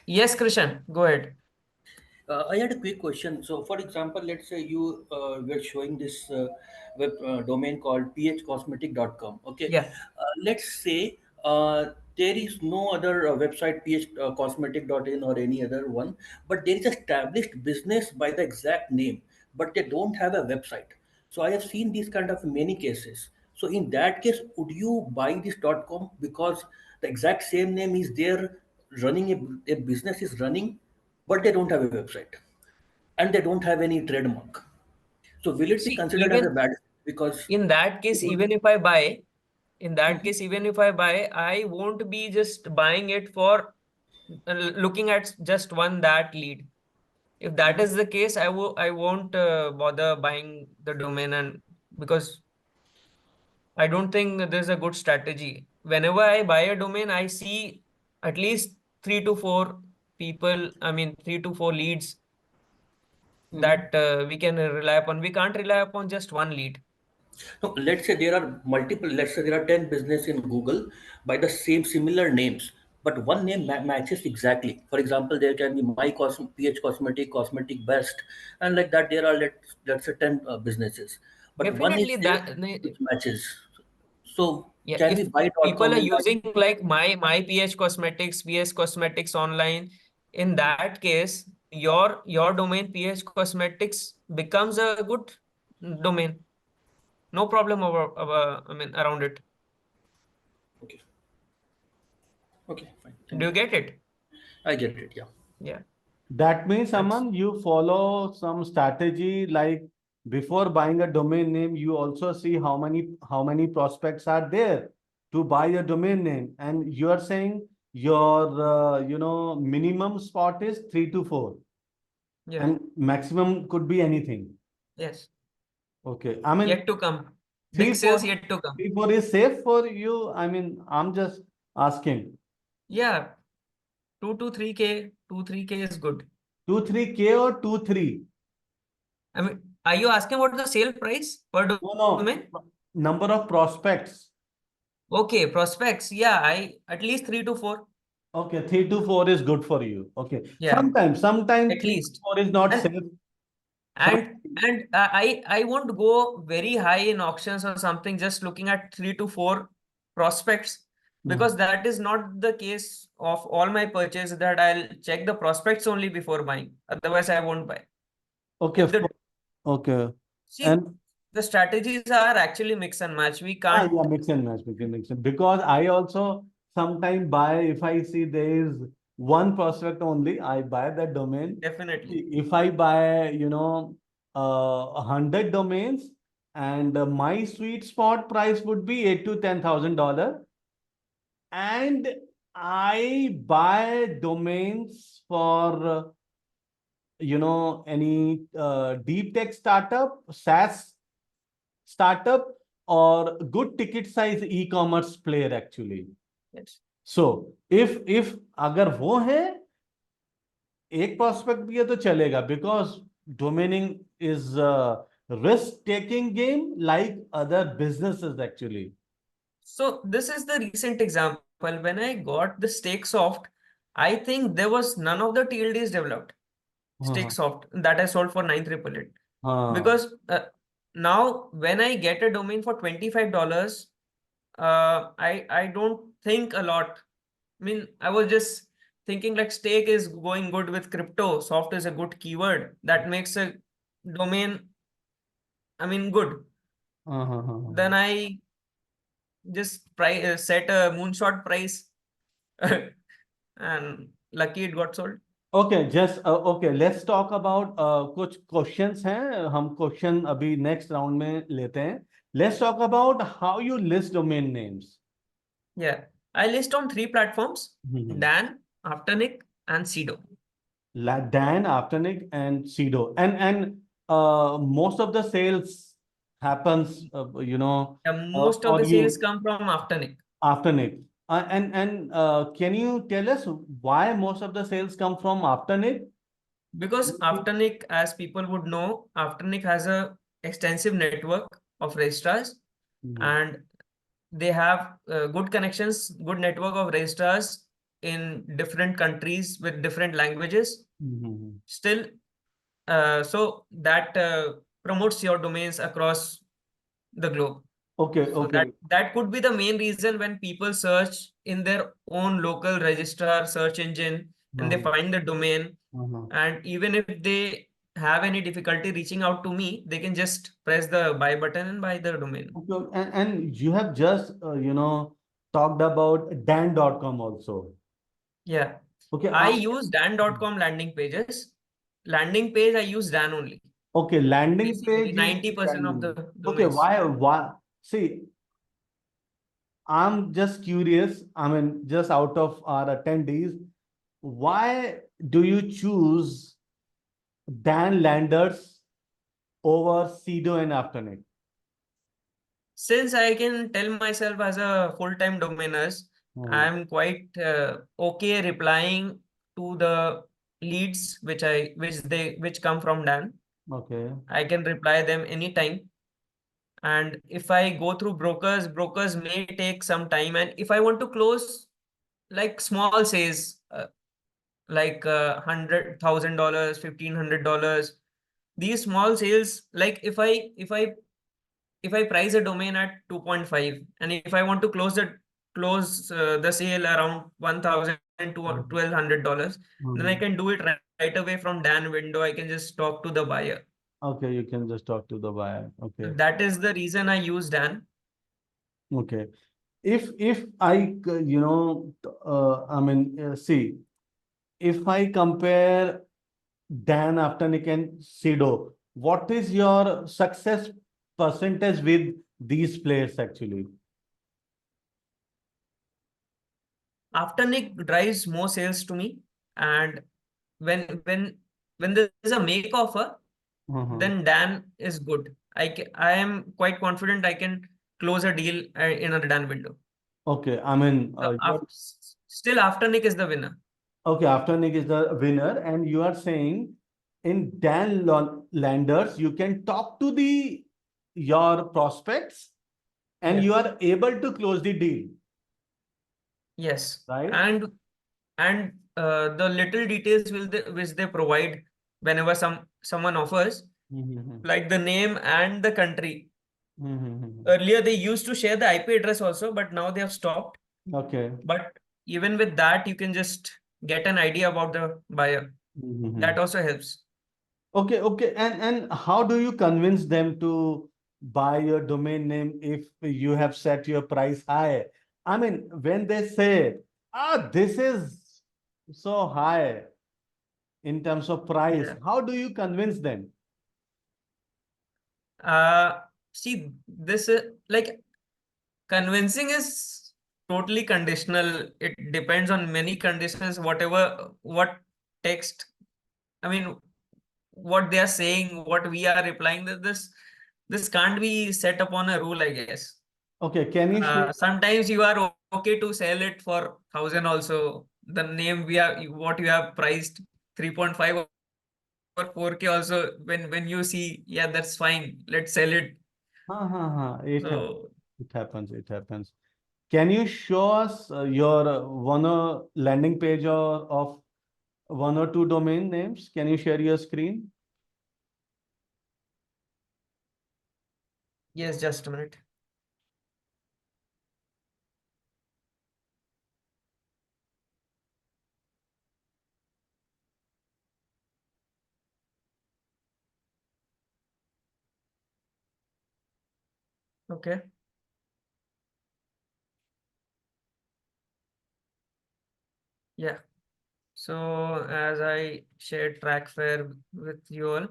Yes, Krishan, go ahead. I had a quick question. So, for example, let's say you were showing this web domain called phcosmetic.com. Okay. Yeah. Let's say there is no other website, phcosmetic.in or any other one, but there is established business by the exact name, but they don't have a website. So, I have seen these kind of many cases. So, in that case, would you buy this .com because the exact same name is there, running a business is running, but they don't have a website and they don't have any trademark. So will it be See, considered as a even bad because in that they case, don't? even if I buy, I won't be just buying it for looking at just that lead. If that is the case, I won't bother buying the domain, and because I don't think there's a good strategy. Whenever I buy a domain, I see at least 3 to 4 people, I mean 3 to 4 leads Mhm. that we can rely upon. We can't rely upon just one lead. No, let's say there are multiple, let's say there are 10 business in Google by the same similar names, but one name matches exactly. For example, there can be PH Cosmetic, Cosmetic Best, and like that there are, let's say 10 businesses, but one is Definitely there that, which matches. So yeah, can we if buy people .com are in that? using like my PH Cosmetics, PS Cosmetics online, in that case, your domain PH Cosmetics becomes a good domain. No problem I mean around it. Okay. Okay, fine. Do Thank you you. get it? I get it. Yeah. Yeah. That means, That's Aman, you follow some strategy like before buying a domain name, you also see how many prospects are there to buy a domain name, and you are saying your minimum spot is 3 to 4, yeah. and maximum could be anything. Yes. Okay, I mean Yet to come. three Big sales four yet to come. 3 4 is safe for you. I mean, I'm just asking. Yeah. 2 to 3K, 2-3K is good. 2 3K or 2 3? I mean, are you asking what the sale price per No, no, domain? number of prospects. Okay, prospects. Yeah, I at least 3 to 4. Okay, 3 to 4 is good for you. Okay. Yeah, Sometimes at three to least. four is not And safe. Some, and I won't go very high in auctions or something just looking at 3 to 4 prospects, Mhm. because that is not the case of all my purchase, that I'll check the prospects only before buying. Otherwise, I won't buy. Okay, If the okay. See, And the strategies are actually mix and match. We can't yeah, mix and match, mix and because I also sometimes buy if I see there is one prospect only, I buy that domain. definitely. If I buy, 100 domains, and my sweet spot price would be $8 to $10,000, and I buy domains for any deep tech startup, SaaS startup, or good ticket size e-commerce player actually. Yes. So if अगर वो है, एक prospect भी है तो चलेगा, because domaining is a risk taking game like other businesses actually. So this is the recent example. When I got the Stake Soft, I think there was none of the TLDs developed. Stake हाँ Soft that I sold for 9,888. हाँ Because now when I get a domain for $25, I don't think a lot. I mean, I was just thinking like stake is going good with crypto. Soft is a good keyword that makes a domain, I mean, good. Then हाँ. I just set a moonshot price, and lucky it got sold. Okay, let's talk about कुछ questions हैं, हम question अभी next round में लेते हैं. Let's talk about how you list domain names. Yeah, I list on 3 platforms: Mhm. Dan, Afternic, and Sedo. Dan, Afternic, and Cedo, and most of the sales happens, Most of or the sales you come from Afternic. Afternic. And can you tell us why most of the sales come from Afternic? Because Afternic, as people would know, Afternic has a extensive network of registrars, Mhm. and they have good connections, good network of registrars in different countries with different languages. Mhm. Still, so that promotes your domains across the globe. Okay, So okay. that could be the main reason when people search in their own local registrar search engine and they Uh-huh. find the domain, Uh-huh. and even if they have any difficulty reaching out to me, they can just press the buy button and buy the domain. Okay, and you have just talked about Dan.com also. Yeah. Okay, I use Dan.com landing pages. Landing page, I use Dan only. okay, landing Basically, page you 90% of can. the Okay, domains. why? See, I'm just curious. I mean, just out of our attendees, why do you choose Dan Landers over Sedo and Afternic? Since I can tell myself as a full-time domainers, I'm quite okay replying to the leads which come from Dan. Okay. I can reply them anytime. And if I go through brokers may take some time. And if I want to close like small sales, like $100,000, $1,500, these small sales, like if I price a domain at 2.5, and if I want to close the sale around 1,000 to $1,200, then I can do it right away from Dan window. I can just talk to the buyer. Okay, you can just talk to the buyer. Okay. That is the reason I use Dan. Okay. If I, I mean, see, if I compare Dan Afternic and Sido, what is your success percentage with these players actually? Afternic drives more sales to me, and when there is a make offer, then Dan is good. I am quite confident I can close a deal in a Dan window. Okay, I mean, So still Afternic is the winner. okay, Afternic is the winner, and you are saying in Landers, you can talk to your prospects and Yeah. you are able to close the deal, Yes, right? and the little details which they provide whenever someone offers, like the name and the country. Earlier they used to share the IP address also, but now they have stopped. Okay. But even with that, you can just get an idea about the buyer. That also helps. Okay, okay. And how do you convince them to buy your domain name if you have set your price high? I mean, when they say, this is so high in terms of price, Yeah. how do you convince them? See, this is like convincing is totally conditional. It depends on many conditions, what text, I mean, what they are saying, what we are replying, that this can't be set upon a rule, I guess. Okay, can you share? Sometimes you are okay to sell it for 1,000 also. The name what you have priced 3.5 or 4K also, when you see, yeah, that's fine, let's sell it. So It happens, it happens. Can you show us your one landing page of one or two domain names? Can you share your screen? yes, just a minute. Okay. Yeah. So as I shared Trackfare with you all.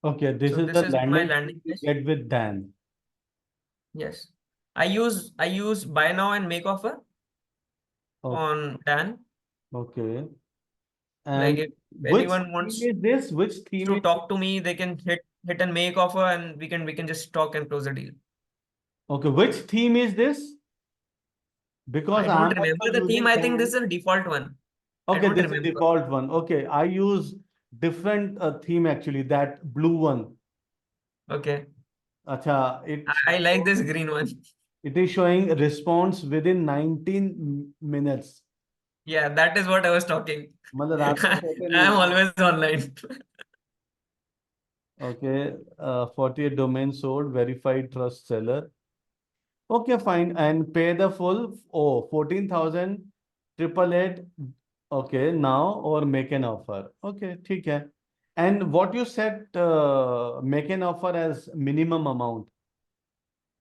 Okay, this So is this the is my landing page landing you page. get with Dan. Yes. I use buy now and make offer on Dan. Okay. Like And if which anyone theme wants is this? Which theme to is talk to me, they can hit and make offer, and we can just talk and close the deal. okay, which theme is this? Because I I'm don't remember also the theme. using I think this Dan. is a default one. I Okay, don't this is remember. default one. Okay, I use different theme actually, that blue one. Okay. Acha, I like this green one. it is showing response within 19 minutes. Yeah, that is what I was talking. मतलब रात को सोते नहीं I'm हो। always online. Okay, 48 domain sold, verified trust seller. Okay, fine. And pay the full, 14,000 888. Okay, now or make an offer. Okay, ठीक है. And what you said, make an offer as minimum amount.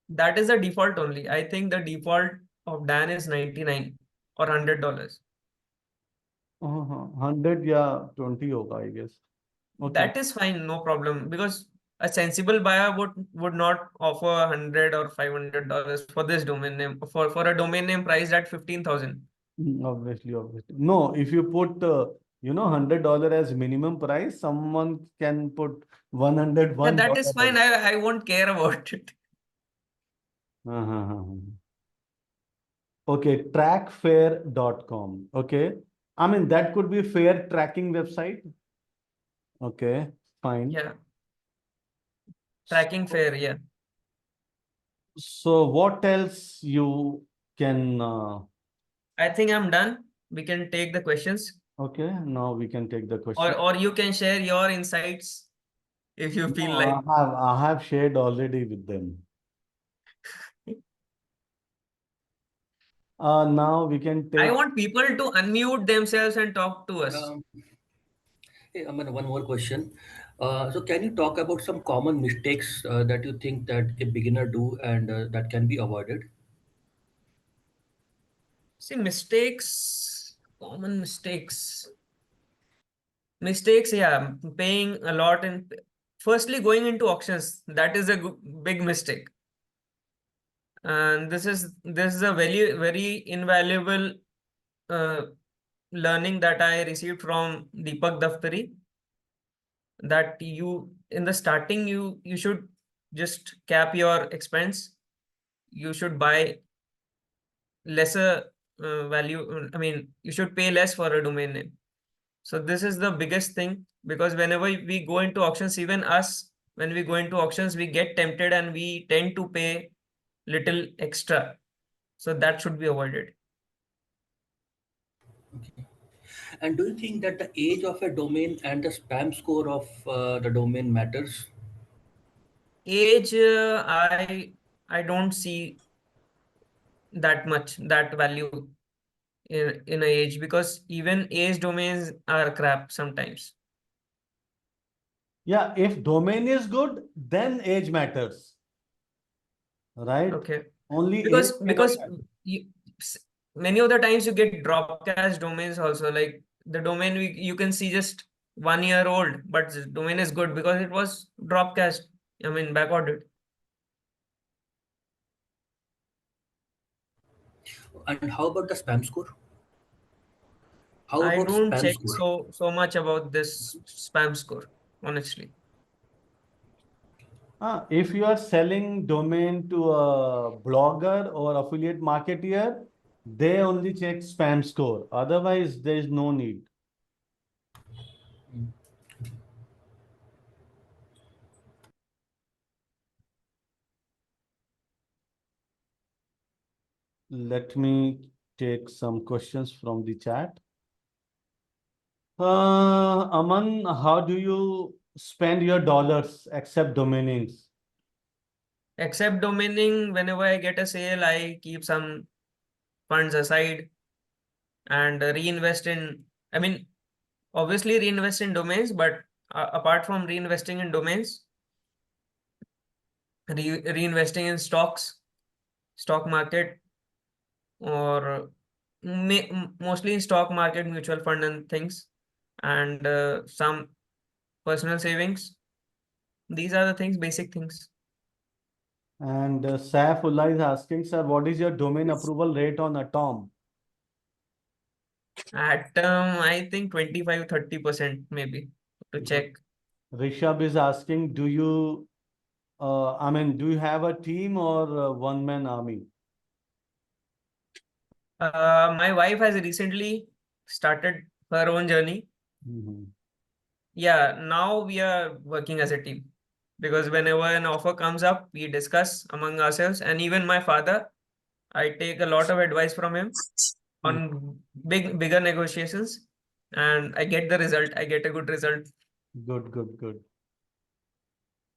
That is the default only. I think the default of Dan is 99 or $100. 100 या 20 होगा, I guess. Okay. That is fine, no problem. Because a sensible buyer would not offer $100 or $500 for this domain name for a domain name priced at 15,000. Obviously. No, if you put $100 as minimum price, someone can put Yeah, that is $101. fine. I won't care about it. Uh-huh. Okay, trackfair.com. Okay. I mean, that could be fair tracking website. Okay, fine. Yeah, tracking fair. Yeah. So what else you can I think I'm done. We can take the questions, okay, now we can take the or question. you can share your insights if you feel No, like. I have shared already with them. Now we can I take want people to unmute themselves and talk to us. Hey, Aman, one more question. So, can you talk about some common mistakes that you think that a beginner do and that can be avoided? See, mistakes, common mistakes. Mistakes, yeah, paying a lot in. Firstly, going into auctions, that is a big mistake. And this is a very invaluable uh, learning that I received from Deepak Daftari, that you in the starting you should just cap your expense. You should buy lesser value. I mean, you should pay less for a domain name. So this is the biggest thing, because whenever we go into auctions, even us, when we go into auctions, we get tempted and we tend to pay little extra. So that should be avoided. Okay. And do you think that the age of a domain and the spam score of the domain matters? Age, I don't see that much that value in a age, because even age domains are crap sometimes. yeah, if domain is good, then age matters, right? Okay. Only age Because cannot matter. you, s- many of the times you get drop cash domains also, like the domain you can see just 1 year old, but the domain is good because it was drop cash, I mean back ordered. And how about the spam score? How I about don't spam check score? so much about this spam score, honestly. If you are selling domain to a blogger or affiliate marketeer, they only check spam score. Otherwise, there is no need. Let me take some questions from the chat. Aman, how do you spend your dollars except domainings? Except domaining, whenever I get a sale, I keep some funds aside and reinvest in, I mean, obviously reinvest in domains, but apart from reinvesting in domains, reinvesting in stocks, stock market, or mostly in stock market, mutual fund and things, and some personal savings. These are the things, basic things. And Saifullah is asking, sir, what is your domain approval rate on Atom? At I think 25-30% maybe, to Good. check. Rishabh is asking, do you have a team or a one-man army? My wife has recently started her own journey. Mhm. Yeah, now we are working as a team, because whenever an offer comes up, we discuss among ourselves. And even my father, I take a lot of advice from him on bigger negotiations, and I get the result. I get a good result. Good.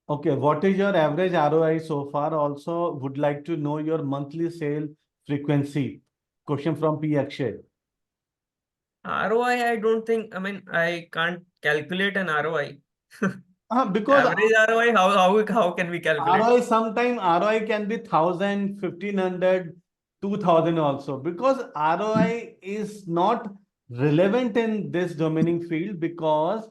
Okay, what is your average ROI so far? Also, would like to know your monthly sale frequency. Question from P. Akshay. ROI, I don't think, I mean, I can't calculate an ROI. Because Average ROI, how can we calculate? ROI sometime ROI can be 1,000, 1,500, 2,000 also. Because ROI is not relevant in this domaining field, because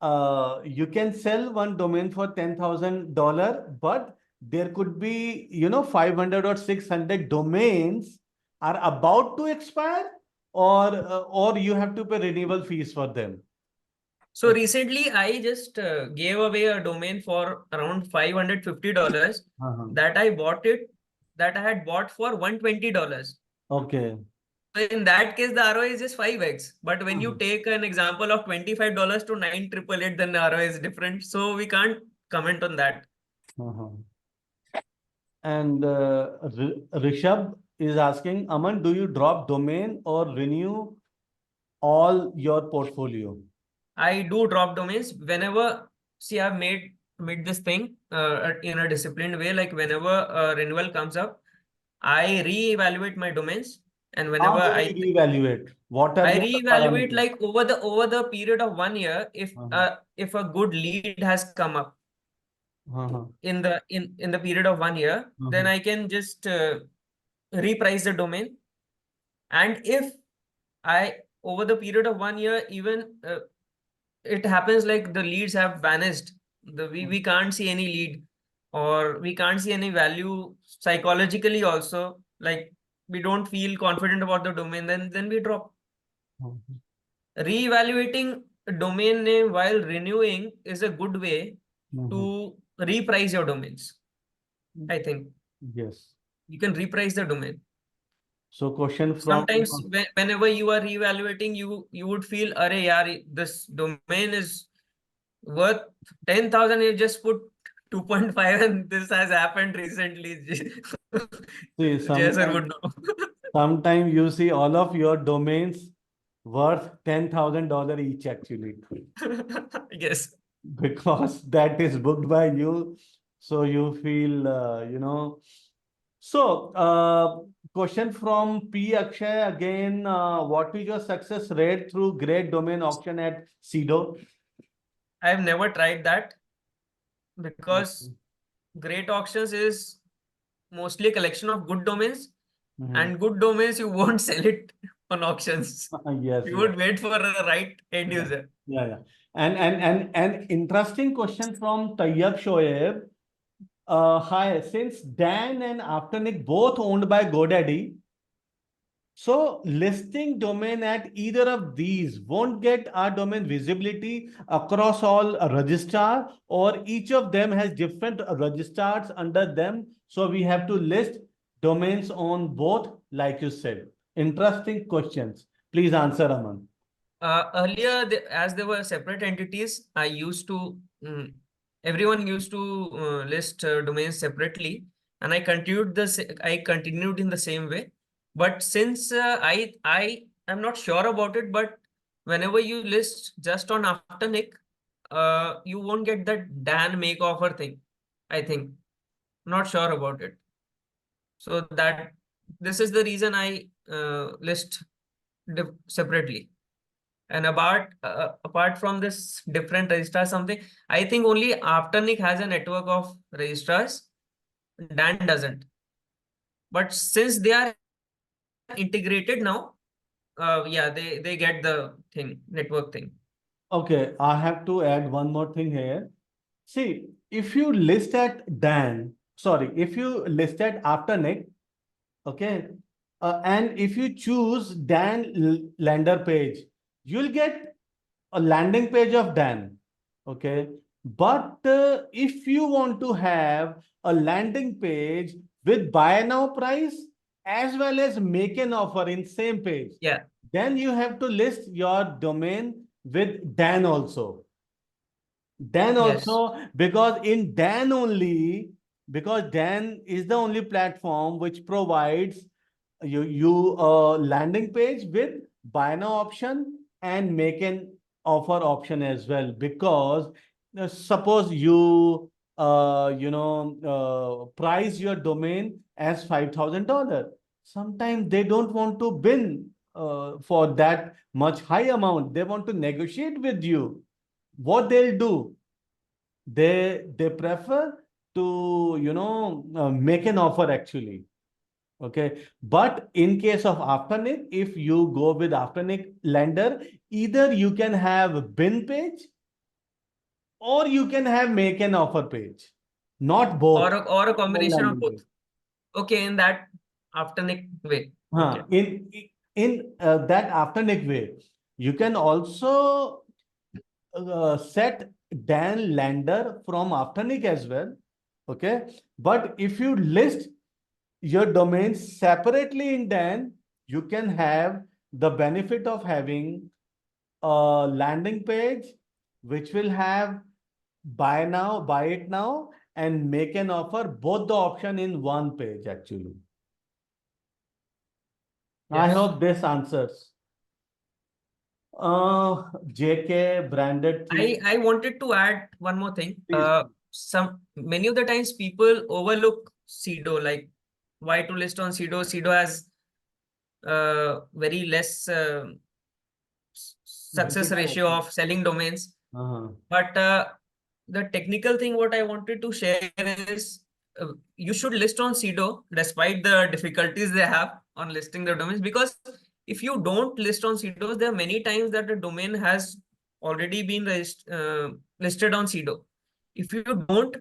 you can sell one domain for $10,000, but there could be, 500 or 600 domains are about to expire, or you have to pay renewal fees for them. So recently, I just gave away a domain for around $550 Uh-huh. that I bought it, that I had bought for $120. Okay. So in that case, the ROI is just 5x. But when you Mhm. take an example of $25 to 9,888, then the ROI is different. So we can't comment on that. Uh-huh. And Rishabh is asking, Aman, do you drop domain or renew all your portfolio? I do drop domains whenever, see, I've made this thing in a disciplined way. Like whenever a renewal comes up, I reevaluate my domains, and whenever How do you reevaluate? What are I the reevaluate, parameters? like over the period of 1 year, Uh-huh. if a good lead has come up Uh-huh. in the period of 1 year, then Uh-huh. I can just reprice the domain. And if I over the period of 1 year, even it happens like the leads have vanished, we can't see any lead, or we can't see any value psychologically also, like we don't feel confident about the domain, then we drop. Uh-huh. Reevaluating a domain name while renewing is a good way Uh-huh. to reprice your domains. I think Yes. you can reprice the domain. So question from Sometimes whenever you are reevaluating, you would feel, "Arey yaar, this domain is worth 10,000. You just put 2.5, and this has happened recently." see Jay sir sometimes would know. sometimes you see all of your domains worth $10,000 each actually. Yes. Because that is booked by you, so you feel so question from P Akshay again, what is your success rate through great domain auction at Sido? I have never tried that, because great auctions is mostly a collection of good domains, Mhm. and good domains you won't sell it on auctions. Yes, You yes. would wait for a right end Yeah, user. yeah, yeah. And interesting question from Tayyab Shoaib. Hi, since Dan and Afternic both owned by GoDaddy, so listing domain at either of these won't get our domain visibility across all registrar, or each of them has different registrars under them. So we have to list domains on both, like you said. Interesting questions. Please answer, Aman. Earlier, as there were separate entities, I used to everyone used to list domains separately, and I continued in the same way. But since I am not sure about it, but whenever you list just on Afternic, you won't get that Dan make offer thing. I think, not sure about it. So that this is the reason I list separately. And apart from this different registrars, something, I think only Afternic has a network of registrars. Dan doesn't. But since they are integrated now, yeah, they get the thing, network thing. Okay, I have to add one more thing here. See, if you list at Dan, sorry, if you list at Afternic, okay, and if you choose Dan lander page, you'll get a landing page of Dan, okay. But if you want to have a landing page with buy now price as well as make an offer in same page, Yeah. then you have to list your domain with Dan also. Dan Yes. also, because in Dan only, because Dan is the only platform which provides you a landing page with buy now option and make an offer option as well. Because suppose you price your domain as $5,000. Sometimes they don't want to bin for that much high amount. They want to negotiate with you. What they'll do, they prefer to make an offer actually. Okay, but in case of Afternic, if you go with Afternic lender, either you can have bin page or you can have make an offer page, not both. or a combination of Landing both. page. Okay, in that afternic way. Okay. In that afternic way, you can also set Dan Lander from afternic as well. Okay, but if you list your domains separately in Dan, you can have the benefit of having a landing page which will have buy now, buy it now, and make an offer, both the option in one page actually. I Yes. hope this answers. JK branded thing. I wanted to add one more thing. Please. Many of the times people overlook Sedo, like why to list on Sedo. Sedo has very less success ratio of selling domains. But the technical thing what I wanted to share is you should list on Sedo despite the difficulties they have on listing the domains, because if you don't list on Sedo, there are many times that the domain has already been listed on Sedo. If you don't,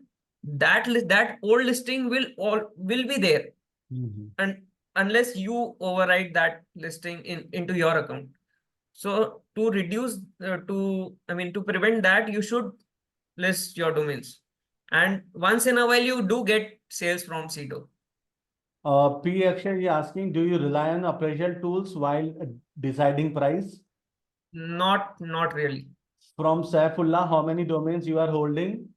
that old listing will be there, and unless you override that listing into your account. So to reduce to prevent that, you should list your domains, and once in a while you do get sales from Sedo. P. Akshay is asking, do you rely on appraisal tools while deciding price? Not really. From Saifullah, how many domains you are holding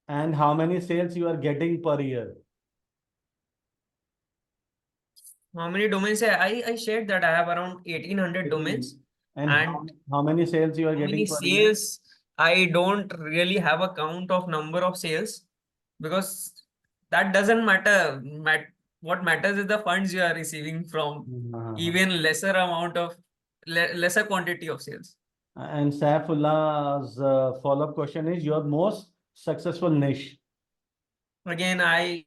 and how many sales you are getting per year? How many domains? I shared that I have around 1800 domains. And And how many sales you are how getting many per year? sales? I don't really have a count of number of sales, because that doesn't matter. What matters is the funds you are receiving from even lesser amount of lesser quantity of sales. And Saifullah's follow-up question is your most successful niche. Again, I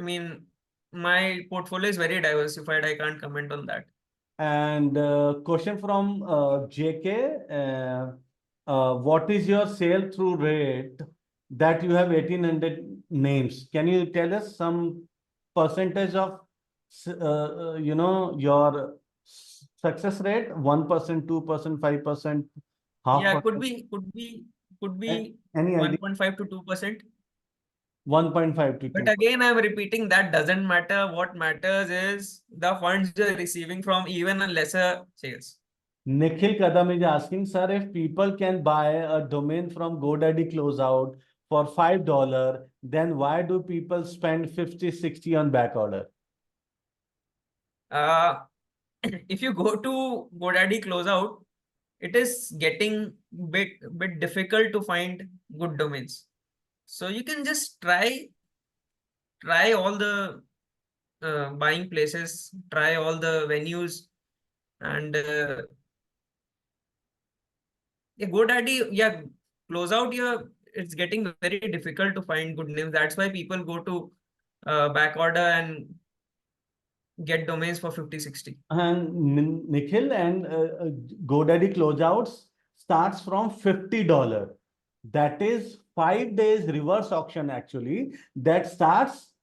mean, my portfolio is very diversified. I can't comment on that. And question from JK, what is your sale through rate that you have 1800 names? Can you tell us some percentage of your success rate? 1%, 2%, 5%, half Yeah, percent? could be Any idea? 1.5 to 2%. 1.5 to 2. But again, I'm repeating, that doesn't matter. What matters is the funds you're receiving from even a lesser sales. Nikhil Kadam is asking, sir, if people can buy a domain from GoDaddy Closeout for $5, then why do people spend 50, 60 on back order? If you go to GoDaddy Closeout, it is getting bit difficult to find good domains. So you can just try all the buying places, try all the venues, and GoDaddy, Closeout, it's getting very difficult to find good names. That's why people go to back order and get domains for 50, 60. And Nikhil, and GoDaddy Closeouts starts from $50. That is 5 days reverse auction actually. That starts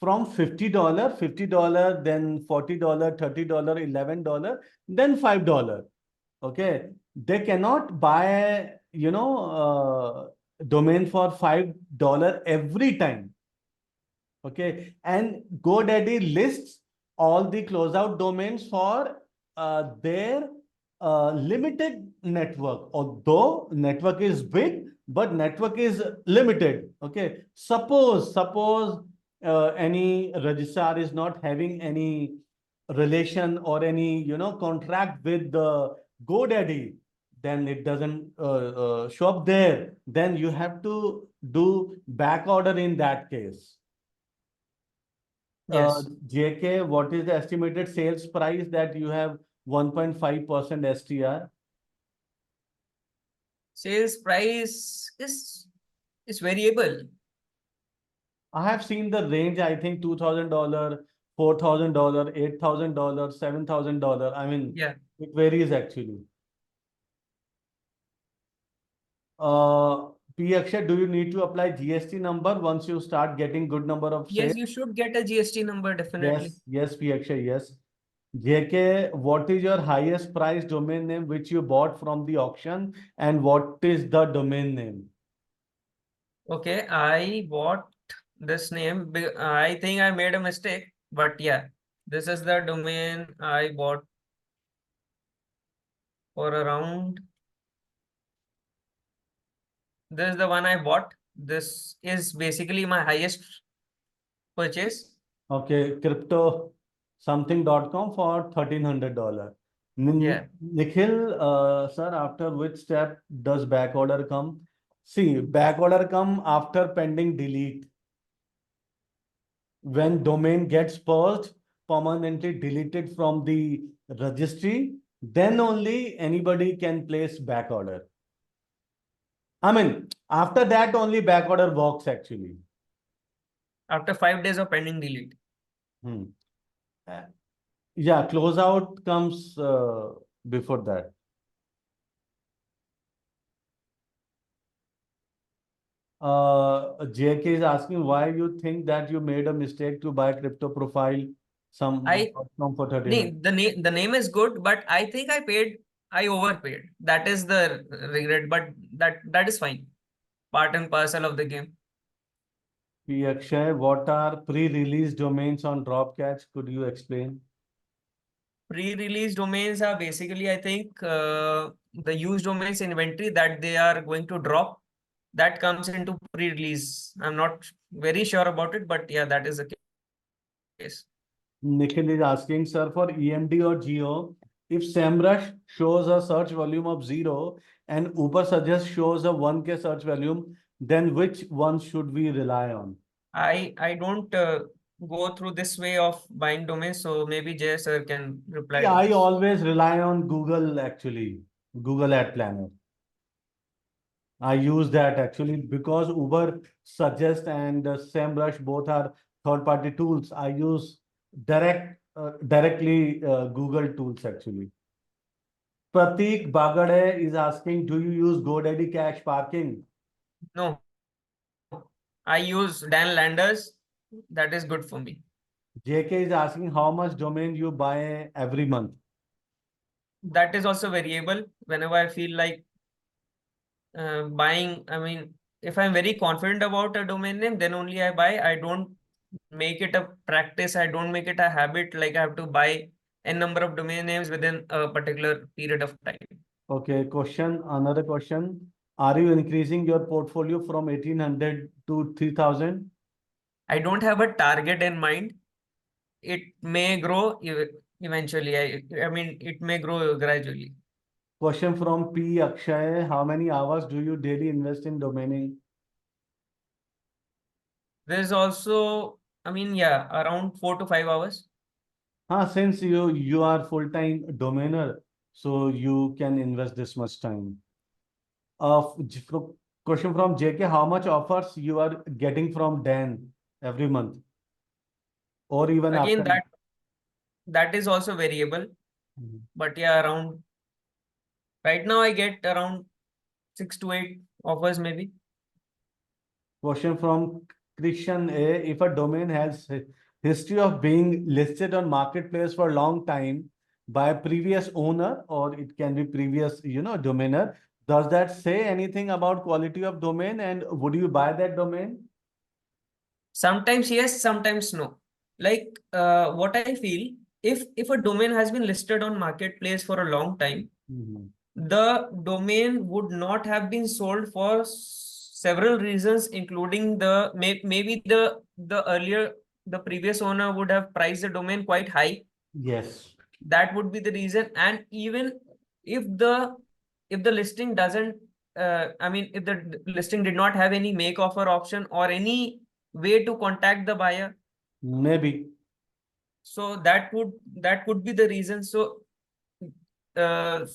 from $50, $50, then $40, $30, $11, then $5. Okay. They cannot buy, domain for $5 every time. Okay. And GoDaddy lists all the closeout domains for their limited network. Although network is big, but network is limited. Okay. Suppose any registrar is not having any relation or any contract with the GoDaddy, then it doesn't show up there. Then you have to do back order in that case. Yes. JK, what is the estimated sales price that you have 1.5% STR? Sales price is variable. I have seen the range, I think $2,000, $4,000, $8,000, $7,000. I mean, Yeah. it varies actually. P. Akshay, do you need to apply GST number once you start getting good number of Yes, sales? you should get a GST number definitely. Yes, P. Akshay, yes. JK, what is your highest price domain name which you bought from the auction, and what is the domain name? Okay, I bought this name. I think I made a mistake, but yeah, this is the domain I bought for around. This is the one I bought. This is basically my highest purchase. Okay, crypto something.com for $1,300. Yeah. Nikhil, sir, after which step does back order come? See, back order come after pending delete. When domain gets purged, permanently deleted from the registry, then only anybody can place back order. I mean, after that only back order works actually. After 5 days of pending delete. Hmm. Yeah, closeout comes before that. JK is asking why you think that you made a mistake to buy crypto profile some I for 13. the name is good, but I think I overpaid. That is the regret, but that is fine. Part and parcel of the game. P. Akshay, what are pre-release domains on Dropcatch? Could you explain? Pre-release domains are basically, I think, the used domains inventory that they are going to drop. That comes into pre-release. I'm not very sure about it, but yeah, that is the case. Nikhil is asking, sir, for EMD or Geo, if SEMrush shows a search volume of 0 and Uber Suggest shows a 1K search volume, then which one should we rely on? I don't go through this way of buying domains, so maybe Jay sir can reply Yeah, to I this. always rely on Google actually, Google Ad Planner. I use that actually because Uber Suggest and SEMrush both are third-party tools. I use directly Google tools actually. Pratik Bagade is asking, do you use GoDaddy cache parking? No, I use Dan Landers. That is good for me. JK is asking how much domain you buy every month. That is also variable. Whenever I feel like buying, I mean, if I'm very confident about a domain name, then only I buy. I don't make it a practice. I don't make it a habit. Like I have to buy a number of domain names within a particular period of time. Okay, another question. Are you increasing your portfolio from 1800 to 3000? I don't have a target in mind. It may grow eventually. I mean, it may grow gradually. Question from P. Akshay. How many hours do you daily invest in domaining? There's also, I mean, yeah, around 4 to 5 hours. Since you are full-time domainer, so you can invest this much time. Question from JK, how much offers you are getting from Dan every month or even Again, after? that is also variable. Mhm. But yeah, around right now I get around 6 to 8 offers maybe. Question from Christian A. If a domain has history of being listed on marketplace for a long time by a previous owner, or it can be previous, domainer, does that say anything about quality of domain, and would you buy that domain? Sometimes yes, sometimes no. Like what I feel, if a domain has been listed on marketplace for a long time, Mhm. the domain would not have been sold for several reasons, including maybe the previous owner would have priced the domain quite high. Yes. That would be the reason. And even if the listing doesn't, I mean, if the listing did not have any make offer option or any way to contact the buyer, Maybe. so that could be the reason. So uh,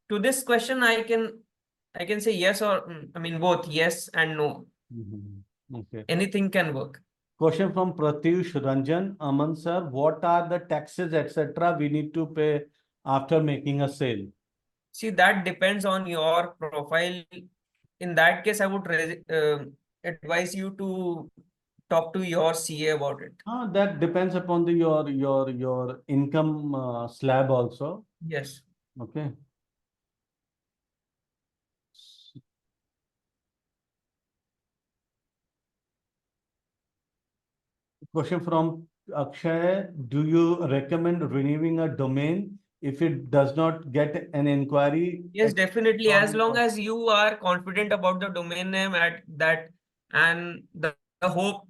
to this question, I can say yes or I mean both yes and no. Mhm. Okay. Anything can work. Question from Pratyush Ranjan. Aman sir, what are the taxes, etc. we need to pay after making a sale? See, that depends on your profile in that case, I would advise you to talk to your CA about it. That depends upon your income slab also. Yes. Okay. Question from Akshay. Do you recommend renewing a domain if it does not get an inquiry? Yes, definitely. As long as you are confident about the domain name at that, and the hope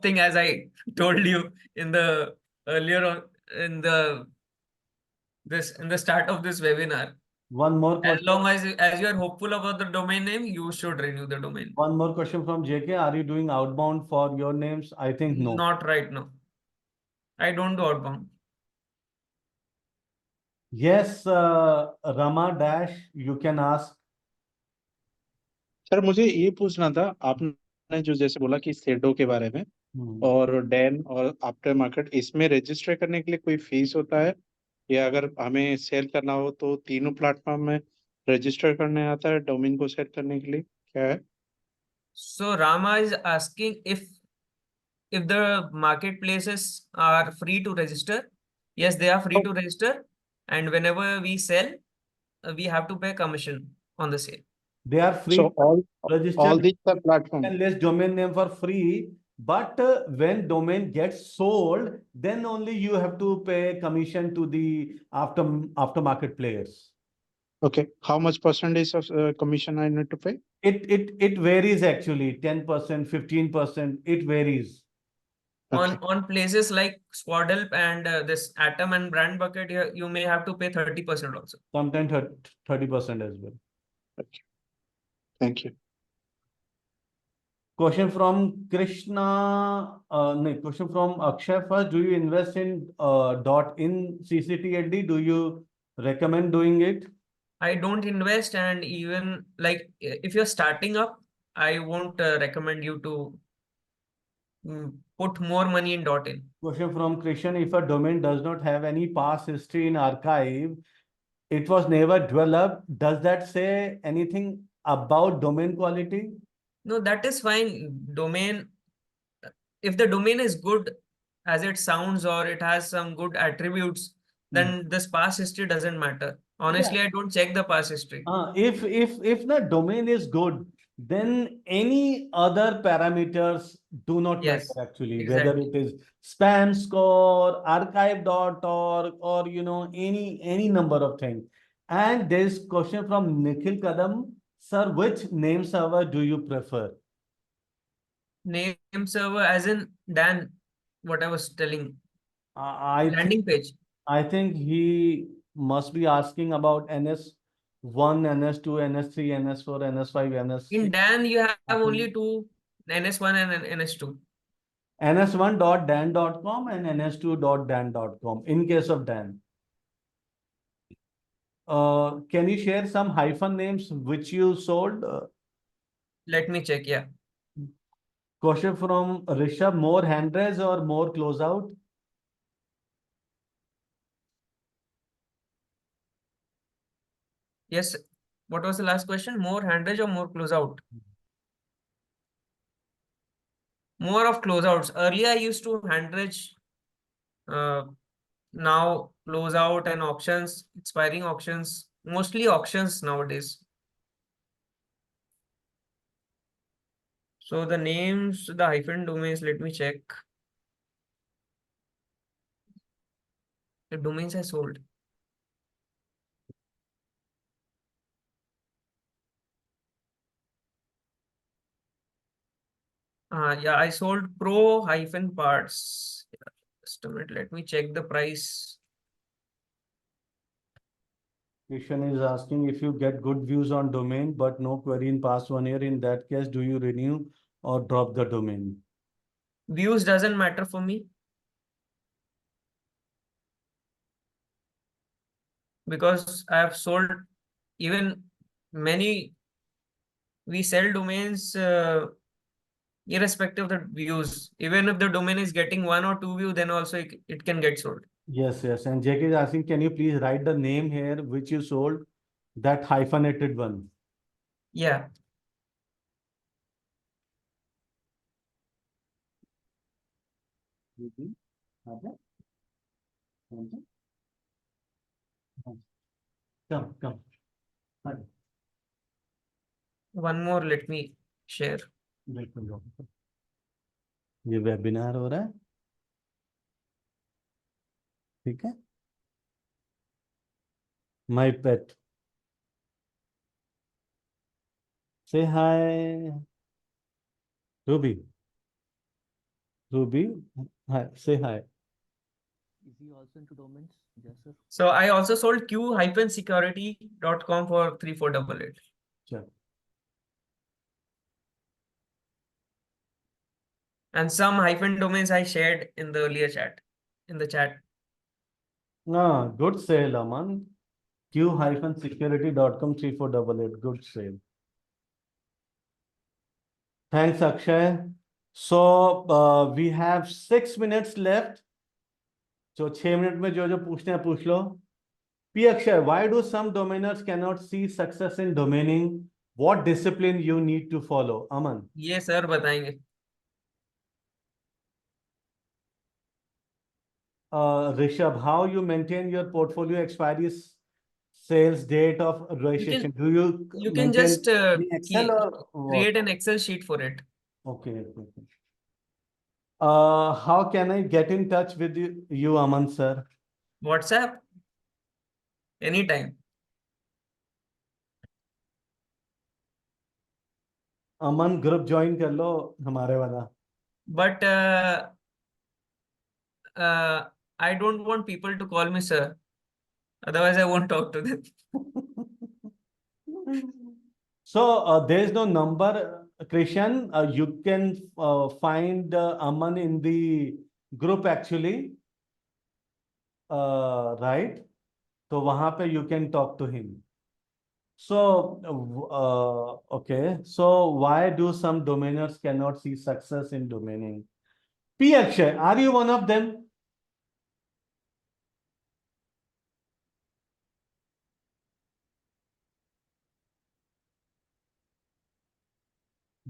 thing, as I told you in the earlier on in the start of this webinar. One more As question. long as you are hopeful about the domain name, you should renew the domain. One more question from JK. Are you doing outbound for your names? I think no. Not right now. I don't do outbound. Yes, Rama Dash, you can ask. Sir मुझे ये पूछना था, आपने जो जैसे बोला कि shadow के बारे में और डैन और आफ्टर मार्केट, इसमें रजिस्टर करने के लिए कोई फीस होता है, या अगर हमें सेल करना हो तो तीनों प्लेटफॉर्म में रजिस्टर करने आता है डोमेन को सेल करने के लिए, क्या है? So Rama is asking if the marketplaces are free to register. Yes, they are free to register, and whenever we sell, we have to pay commission on the sale. They are free So to register all these are platform. and list domain name for free. But when domain gets sold, then only you have to pay commission to the aftermarket players. Okay, how much percentage of commission I need to pay? It varies actually, 10%, 15%, it varies. Okay. On places like Squadhelp and this Atom and Brand Bucket, you may have to pay 30% also. Sometimes 30% as well. Okay. Thank you. Question from Krishna, no, question from Akshay first. Do you invest in .in CCTLD? Do you recommend doing it? I don't invest, and even like if you're starting up, I won't recommend you to put more money in .in. Question from Krishna, if a domain does not have any past history in archive, it was never developed, does that say anything about domain quality? No, that is fine. Domain, if the domain is good as it sounds or it has some good attributes, then this past history doesn't matter. Honestly, I don't check the past history. If the domain is good, then any other parameters do not matter Yes, actually, whether exactly. it is spam score, archive.org, or any number of things. And there's question from Nikhil Kadam, sir, which name server do you prefer? Name server as in Dan, what I was telling. Landing page. I think he must be asking about NS1, NS2, NS3, NS4, NS5, NS6. In Dan, you have only two, NS1 and NS2. NS1.dan.com and NS2.dan.com in case of Dan. Can you share some hyphen names which you sold? Let me check, yeah. Question from Rishabh, more hand raise or more closeout? Yes. What was the last question? More hand raise or more closeout? More of closeouts. Earlier, I used to hand raise. Now closeout and auctions, expiring auctions, mostly auctions nowadays. So the names, the hyphen domains, let me check. The domains I sold. Yeah, I sold pro hyphen parts. Just a minute, let me check the price. Question is asking if you get good views on domain but no query in past 1 year. In that case, do you renew or drop the domain? Views doesn't matter for me, because I have sold even many. We sell domains irrespective of the views. Even if the domain is getting 1 or 2 views, then also it can get sold. Yes. And JK is asking, can you please write the name here which you sold, that hyphenated one? Yeah. Come. One more, let me share. ये webinar हो रहा है, ठीक है. My pet. Say hi, Ruby. Ruby, hi. Say hi. Is he also into domains? Yes, sir. So I also sold q-security.com for 3488. Sure. And some hyphen domains I shared in the earlier chat, in the chat. Good sale, Aman. q-security.com 3488. Good sale. Thanks, Akshay. So we have 6 minutes left. So 6 minutes में जो पूछते हैं पूछ लो. P. Akshay, why do some domainers cannot see success in domaining? What discipline you need to follow? Aman. ये sir बताएंगे. Rishabh, how you maintain your portfolio expiry sales date of registration? Do you can maintain just in Excel or what? create an Excel sheet for it. Okay. How can I get in touch with you, Aman sir? WhatsApp, anytime. Aman group join कर लो हमारे वाला. But I don't want people to call me sir. Otherwise, I won't talk to them. So there is no number, Krishan. You can find Aman in the group actually, right? तो वहां पे you can talk to him. So okay. So why do some domainers cannot see success in domaining? P. Akshay, are you one of them?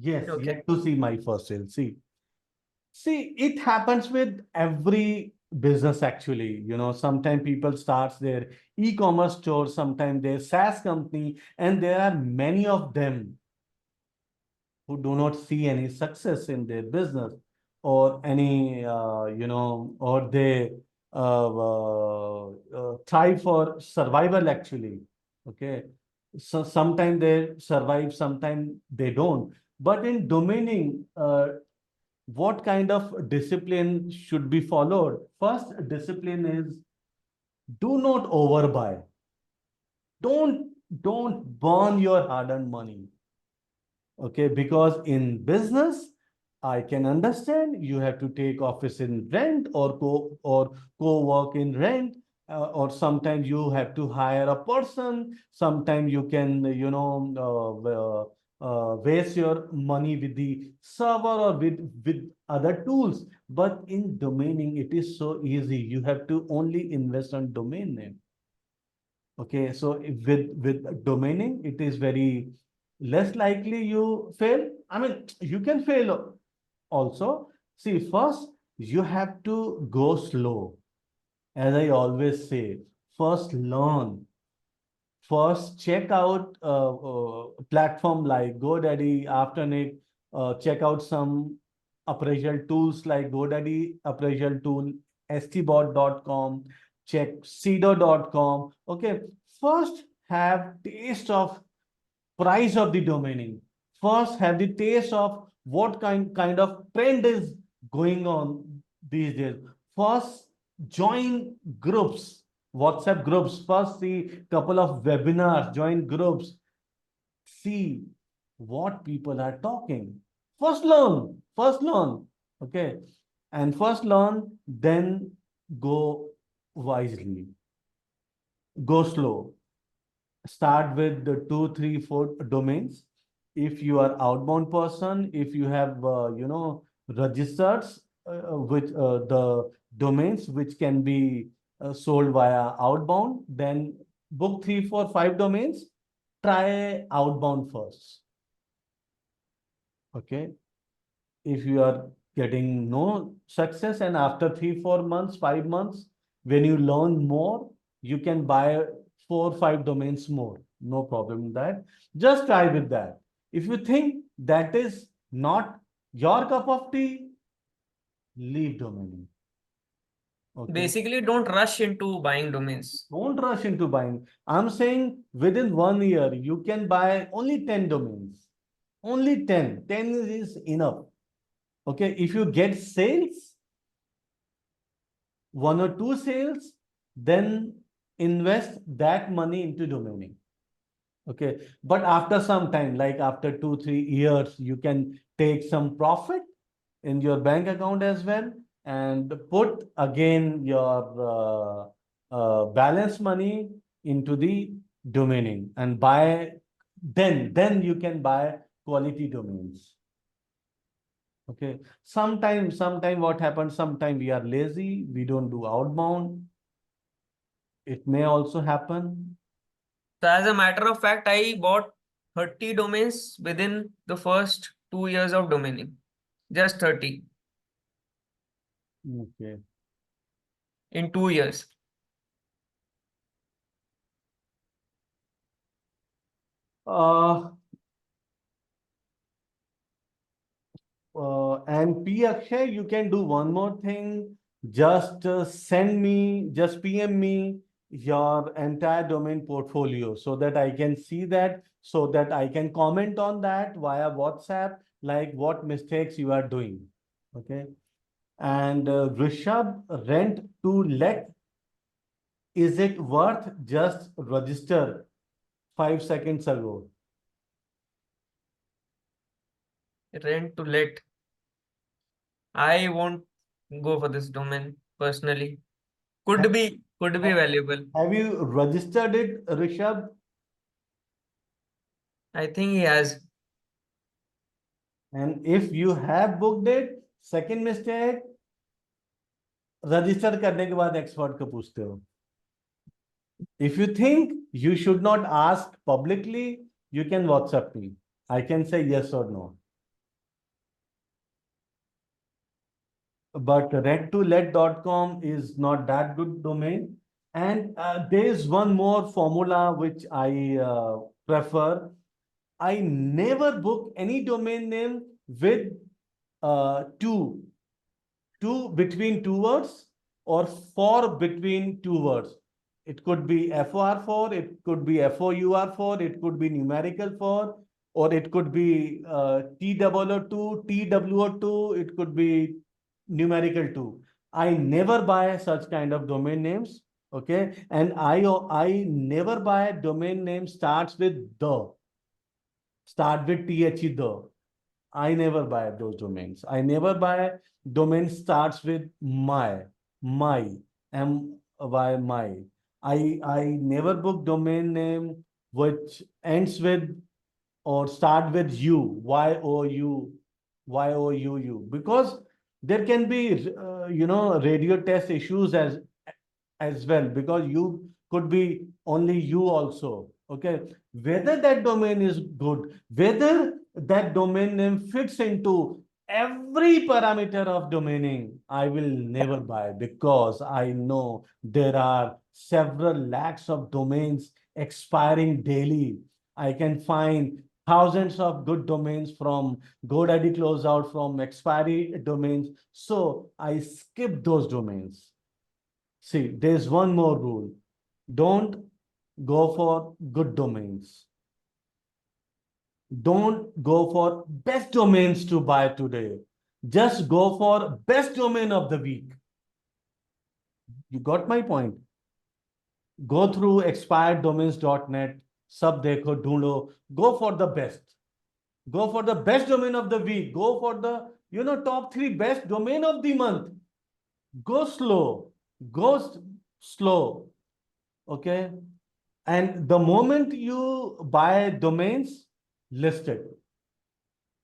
Yes, Okay. yet to see my first sale. See, it happens with every business actually. Sometimes people starts their e-commerce store, sometimes their SaaS company, and there are many of them who do not see any success in their business or any, or they try for survival actually. Okay. So sometimes they survive, sometimes they don't. But in domaining, what kind of discipline should be followed? First discipline is do not overbuy. Don't burn your hard-earned money. Okay, because in business, I can understand you have to take office in rent or co-work in rent, or sometimes you have to hire a person. Sometimes you can, waste your money with the server or with other tools. But in domaining, it is so easy. You have to only invest on domain name. Okay, so with domaining, it is very less likely you fail. I mean, you can fail also. See, first you have to go slow. As I always say, first learn. First, check out platform like GoDaddy, Afternic, check out some appraisal tools like GoDaddy appraisal tool, stbot.com, check Sedo.com. Okay, first have taste of price of the domaining. First, have the taste of what kind of trend is going on these days. First, join groups, WhatsApp groups. First, see couple of webinars, join groups, see what people are talking. First learn. Okay. And first learn, then go wisely. Go slow. Start with the 2, 3, 4 domains. If you are outbound person, if you have registered with the domains which can be sold via outbound, then book 3, 4, 5 domains. Try outbound first. Okay. If you are getting no success, and after 3-4 months, 5 months, when you learn more, you can buy 4-5 domains more. No problem with that. Just try with that. If you think that is not your cup of tea, leave domaining. Okay. Basically, don't rush into buying domains. Don't rush into buying. I'm saying within 1 year, you can buy only 10 domains. Only 10. 10 is enough. Okay. If you get sales, 1 or 2 sales, then invest that money into domaining. Okay. But after some time, like after 2-3 years, you can take some profit in your bank account as well and put again your balance money into the domaining and buy, then you can buy quality domains. Okay. Sometime what happens, sometime we are lazy, we don't do outbound. It may also happen. So as a matter of fact, I bought 30 domains within the first 2 years of domaining. Just 30 Okay. in 2 years. And P. Akshay, you can do one more thing. Just just PM me your entire domain portfolio so that I can see that, so that I can comment on that via WhatsApp, like what mistakes you are doing. Okay. And Rishabh, rent to let, is it worth just register 5 seconds ago? Rent to let. I won't go for this domain personally. Could be valuable. Have you registered it, Rishabh? I think he has. And if you have booked it, second mistake, register करने के बाद expert को पूछते हो. If you think you should not ask publicly, you can WhatsApp me. I can say yes or no. But rent2let.com is not that good domain. And there is one more formula which I prefer. I never book any domain name with two between two words or for between two words. It could be FOR4, it could be FOUR4, it could be numerical for, or it could be TWO2, TWO2, it could be numerical 2. I never buy such kind of domain names. Okay. And I never buy domain name starts with the, start with THE the. I never buy those domains. I never buy domain starts with my, my. I never book domain name which ends with or start with you, you, because there can be radio test issues as well, because you could be only you also. Okay. Whether that domain is good, whether that domain name fits into every parameter of domaining, I will never buy, because I know there are several lakhs of domains expiring daily. I can find thousands of good domains from GoDaddy closeout, from expiry domains. So I skip those domains. See, there's one more rule. Don't go for good domains. Don't go for best domains to buy today. Just go for best domain of the week. You got my point? Go through expireddomains.net, sub dekho, dhoonlo, go for the best. Go for the best domain of the week. Go for the, top 3 best domain of the month. Go slow. Go slow. Okay. And the moment you buy domains, list it.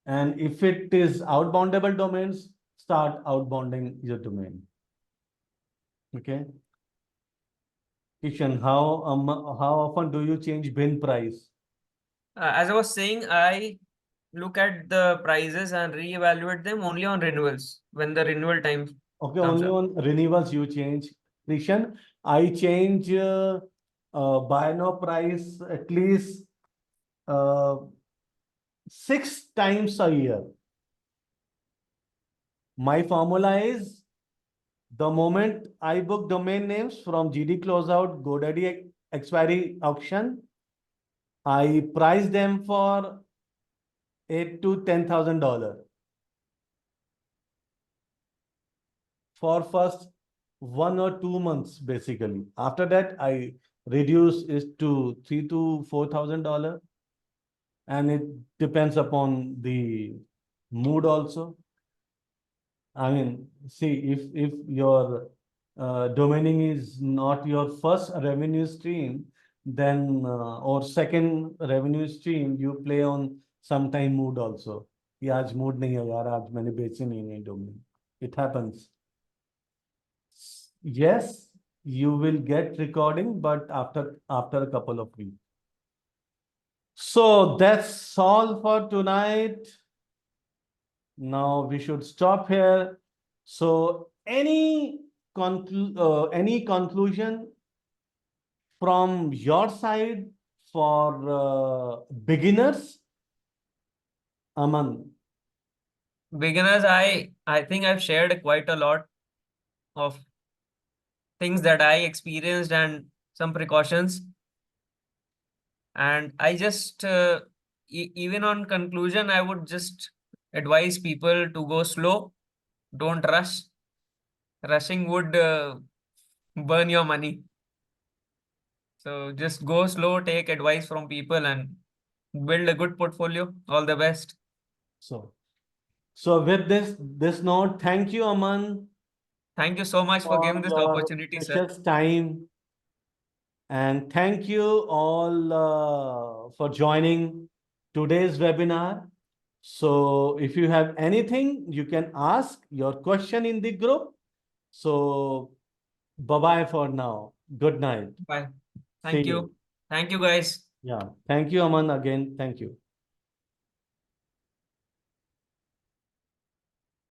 And if it is outboundable domains, start outbounding your domain. Okay. Kishan, how often do you change bin price? As I was saying, I look at the prices and reevaluate them only on renewals when the renewal time Okay, comes only up. on renewals you change. Krishan, I change buy now price at least 6 times a year. My formula is the moment I book domain names from GD Closeout, GoDaddy expiry auction, I price them for $8,000 to $10,000 for first 1 or 2 months, basically. After that, I reduce it to $3,000 to $4,000, and it depends upon the mood also. I mean, see, if your domaining is not your first revenue stream, then or second revenue stream, you play on sometime mood also. कि आज mood नहीं है यार, आज मैंने बेची नहीं domain. It happens. Yes, you will get recording, but after a couple of weeks. So that's all for tonight. Now we should stop here. So any conclusion from your side for beginners, Aman? Beginners, I think I've shared quite a lot of things that I experienced and some precautions. And I just even on conclusion, I would just advise people to go slow, don't rush. Rushing would burn your money. So just go slow, take advice from people, and build a good portfolio. All the best. So with this note, thank you, Aman, Thank you so much for for giving this your opportunity, sir. precious time. And thank you all for joining today's webinar. So if you have anything, you can ask your question in the group. So bye-bye for now. Good night. Bye. See Thank you. you. Thank you, guys. Yeah. Thank you, Aman, again. Thank you.